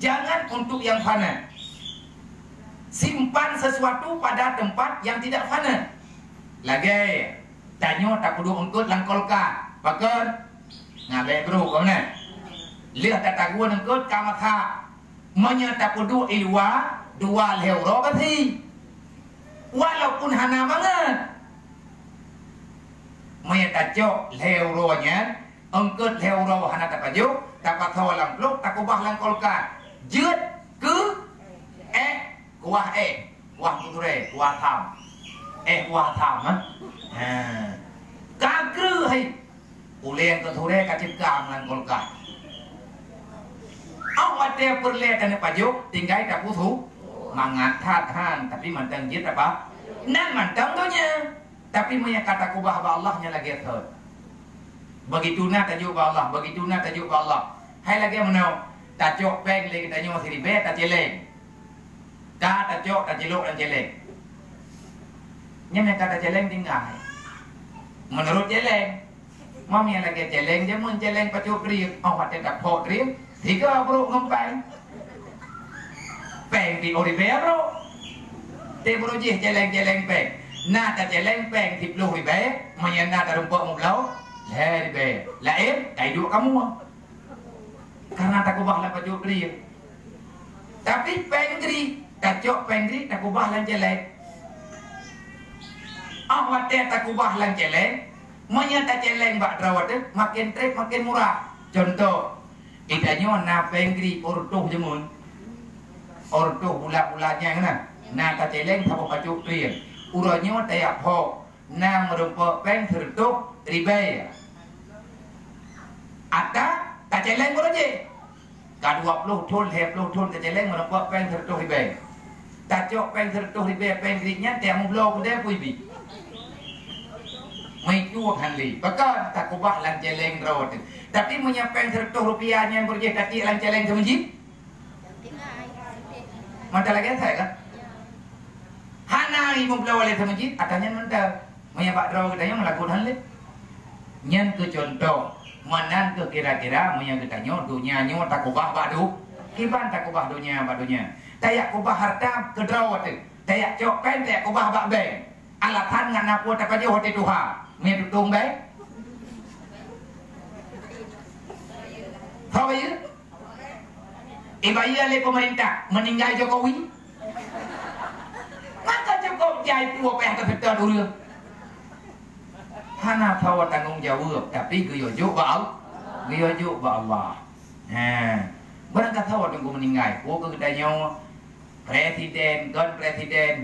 Jangan untuk yang fana. Simpan sesuatu pada tempat yang tidak fana. Lagi tanyo tak kudu ungkut langkolka pakai ngabe bro kau ni lihat tak gua ungkut kamakha menyata kudu ilwa 2 euro berarti walaupun hana banget menyata jok euro nya ungkut euro hana tak pajuk tak patau langklok tak ubah langkolka jut ke kuah puture kuah tham kuah tham kagru hai ulen ke thure ka cipkam langkolka awak dia perlihatkan pajuk tinggal tak putu mangat hatan tapi mantang jit apa nan mantang tunya tapi punya kata kubah ba Allahnya lagi thot begitu na tajuk ba Allah begitu na tajuk ba Allah hai lagi menau tajuk peng le kita nyo siri be ta celeng ka tajuk ta jelok dan celeng nyame kata celeng tinggal menurut celeng mami lagi celeng je mun celeng pajuk riek awak tak pot riek tiga bro ngempang peng di oribero te bro je jeleng peng na ta jeleng peng di plu ribe menyana ta rumpok mublau le ribe lain kai duk kamu karena tak ubah la pajuk ri tapi peng ri ta jok peng ri tak ubah lan jeleng awat te tak ubah lan jeleng menyata jeleng bak drawat makin trip makin murah contoh ikannya na pengri ortuh jemun ortuh bulat-bulatnya kan na ta celeng thapo pajuk rieng uranyo tayak phok na merumpa peng tertuk ribai ata ta celeng boroje ka 20 thun 20 thun ta celeng merumpa peng tertuk ribai ta jok peng tertuk ribai pengrinya tiang blo kude puibi mai tuak hanli bakal tak ubah lan celeng rawat tapi menyiapkan 100 rupiahnya yang berjaya kaki lan celeng semujib mata lagi saya kan hana ibu belau oleh semujib atanya menta menyiapkan rawat katanya melakukan hanli nyen ke contoh manan ke kira-kira menyiapkan katanya dunia nyo tak ubah badu kiban tak ubah dunia badunya tayak ubah harta ke rawat tayak cok pen tayak ubah bak beng alatan ngan apa tak aja hotel tuha me tutung baik tahu ya ibaya le pemerintah meninggal Jokowi maka Jokowi jai tua pe ka sektor dulu hana tahu tanggung jawab tapi geojo ba Allah berangkat tahu tunggu meninggal ko ke katanya presiden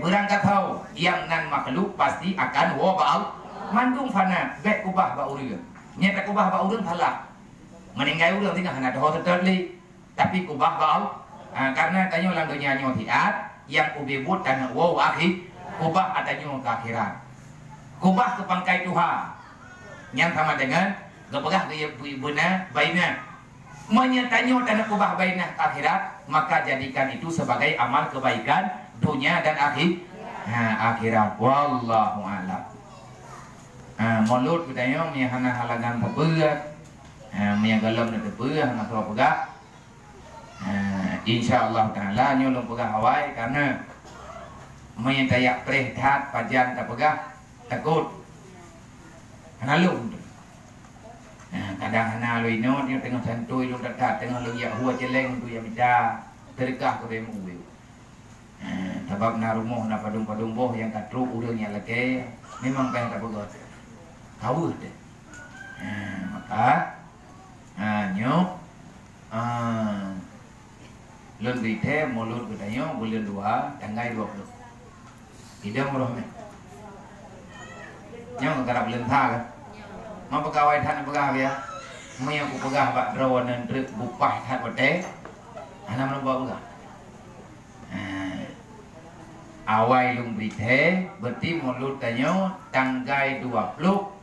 berangkat tahu yang nan makhluk pasti akan wabal mandung fana bek kubah ba urang nyata kubah ba urang halah meninggal urang tinggal hana doh terli tapi kubah ba karena tanyo lang dunia nyo hiat yang ubebut dan wow akhir kubah atanyo ke akhirat kubah ke pangkai Tuhan yang sama dengan gepegah ke ibuna baina menyetanyo dan kubah baina ke akhirat maka jadikan itu sebagai amal kebaikan dunia dan akhirat wallahu a'lam. Mulut katanya mi hana halangan terberat mi galam na terberat hana tro pegak insyaallah taala nyolong pegak awai karena mi tayak prehdat pajan tak pegak takut hana lu kadang hana lu ino dia tengah santuy lu dekat tengah lu ya hua celeng tu ya bica terikah ke demo ubil sebab na rumah na padung-padung boh yang katru urang yang lagi memang pengen tak pegak tahu deh maka nyok lun bite mulut katanya bulan 2 tanggal 20 tidak murah me nyok kerap lentah kan mau pegawai than pegawai ya mau yang pegawai bak drawan dan truk bupah than bote ana mana bawa pegawai awai lung bite berarti mulut tanya tanggal 20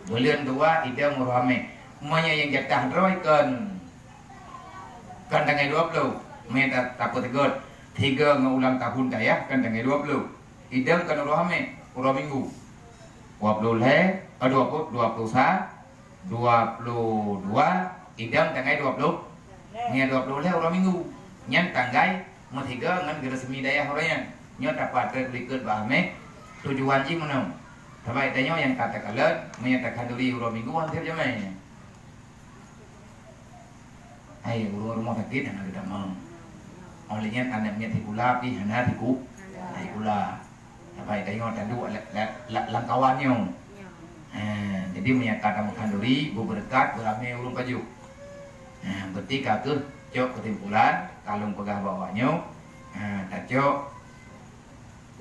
bulan 2 ida murame manya yang jatah roy kan tanggal 20 Mereka takut tegur. 3 ulang tahun daya kan tanggal 20. Idam kan urah minggu. 20 21, 22, idam tanggal 20. Nya 20 urah minggu. Nyan tanggal mau 3 ngan resmi daya orangnya. Nyo dapat terlibat bahame tujuan ji menang. Tapi tanya yang kata kalian menyatakan duri urah minggu hampir jamai. Ayo rumah sakit anak kita mau. Olehnya anaknya tikula pi hana tiku tikula. Apa tengok tadu langkawannya. Jadi menyatakan kanduri berkat beramai urung kaju. Berarti kakek cok ketimpulan kalung pegah bawahnya. Tak cok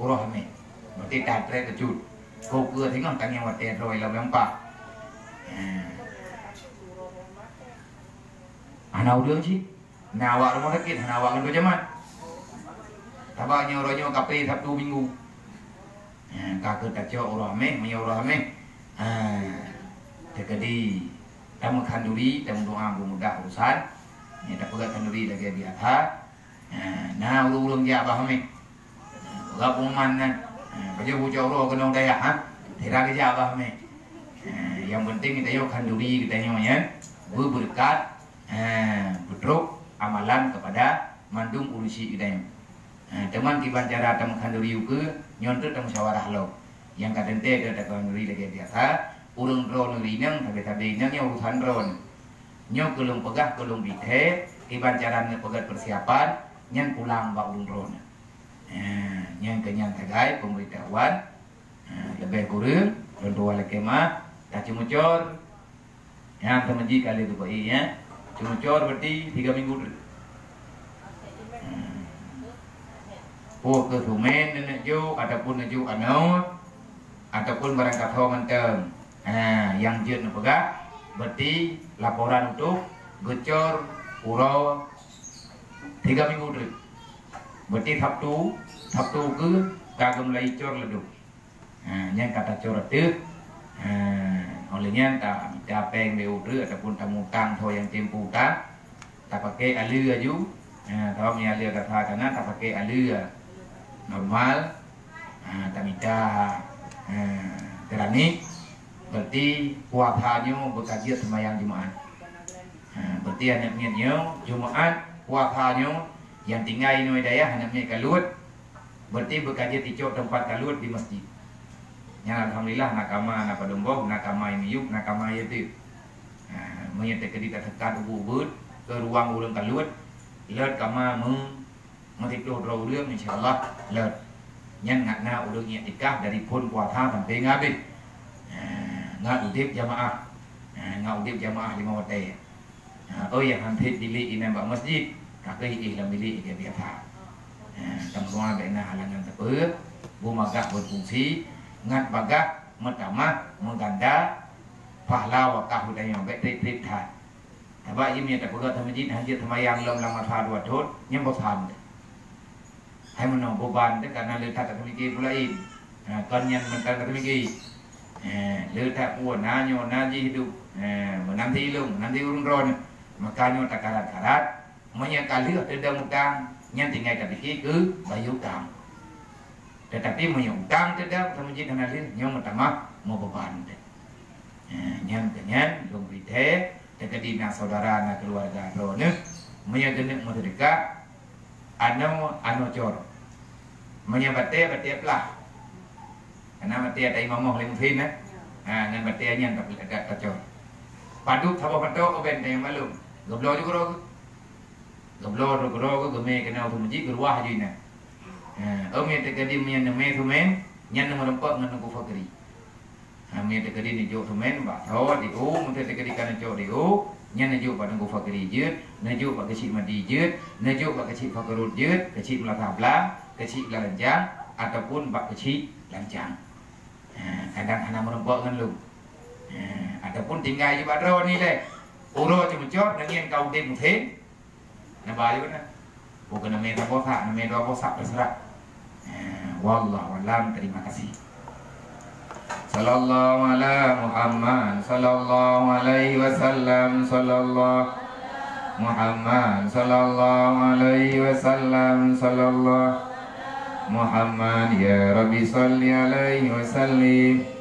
uroh ame. Berarti tak tre kecut. Kau ke tengok tanya water roy lam lempak. Anak udah sih. Nawak rumah sakit, nawak kan 2 jaman. Tabaknya orangnya kape Sabtu Minggu. Kakek tak cok orang ame, punya orang ame. Jadi, tamu kanduri, tamu doa mudah urusan. Ni tak pegat kanduri lagi biasa. Nah, urung dia abah ame. Gabung mana? Kerja bocor orang kena daya, Tira kerja abah ame. Yang penting kita yo kanduri kita nyonya berberkat, putruk amalan kepada mandung urusi idam. Teman kiban cara teman kanduri ke nyontot teman musyawarah lo. Yang kadang te ke kanduri lagi biasa, urung ron rinang tapi nang yang urusan ron. Nyo kelung pegah kelung bithe, kiban cara pegat persiapan, nyan pulang ba urung ron. Nyan kenyan tagai pemberitahuan, lebih kurang ron dua lagi mah, tak cumocor. Yang teman ji kali tu baik ya. Cuma cor berarti 3 minggu dulu. Ke sumen nenek ju ataupun neju anau ataupun barang katho mantem. Yang jen pegah berarti laporan untuk gecor urau 3 minggu dulu. Berarti Sabtu ke kagem lai cor ledu. Yang kata cor itu olehnya tak peng beudre ataupun tamu tang tho yang tempu tak pakai alur aju. Tahu ni alur kata kana tak pakai alur normal. Tak minta terani berarti puasanya berkajian semayang Jumaat. Berarti anaknya Jumaat puasanya yang tinggal ini daya anaknya kalut. Berarti berkajian ticok tempat kalut di masjid. Ya alhamdulillah nakama napa dombo nakama ini yuk nakama itu. Menyatakan kita tekan ubud ke ruang ulang kalut. Let kama mentiklo draw รื่องinsyaallah let. Nyan ngakna ulang i'tikaf dari pun puasa sampai ngabis. Ngak udip jamaah. Ngak udip jamaah 5 waktu. Yang hampir dili imam bak masjid kakek ihlam dili dia biasa. Semua kena halangan tepe, bumagah berfungsi. Ngat bagak pertama mengganda pahala wakah budaya baik trip than. Tapi ini tak perlu masjid hajat semayang lom lama sahadu adot nyem bosan. Hai menong beban karena letak tak mikir pulain. Kan yang mental tak mikir. Letak puan nanyo naji hidup. Menanti urung ron. Makanya tak karat-karat. Menyakali ada mukang yang tinggal tak fikir ke bayu kang. Tetapi menyungkang tidak sama jin analis yang pertama mau beban. Yang kenyan long bite tekadina saudara na keluarga rone menyagenek merdeka anu cor. Menyabate lah. Karena bate ada imam lim fin ngan bate yang tak cor. Padu thabo pato ko ben yang malu. Goblo juga Goblo geme kena tu masjid gerwah je na. Ome tekadi mian name thumen nyan merempak ngan ku fakri. Ame tekadi ni jo thumen ba tho di u mun tekadi kan jo di u nyan jo ba ku fakri je najo ba kecil madi je najo ba kecil fakrut je kecil melata blang kecil lanjang ataupun ba kecil lanjang. Kadang ana merempak ngan lu. Ataupun tinggal je ba ro ni le. Uro je mencot dengan kau dem muthen. Na ba yo na. Bukan nama tak bosak, nama dua bosak terserah. Wallahu a'lam. Terima kasih. Sallallahu ala Muhammad, sallallahu alaihi wasallam, sallallahu Muhammad sallallahu alaihi wasallam sallallahu Muhammad ya Rabbi salli alaihi wasallim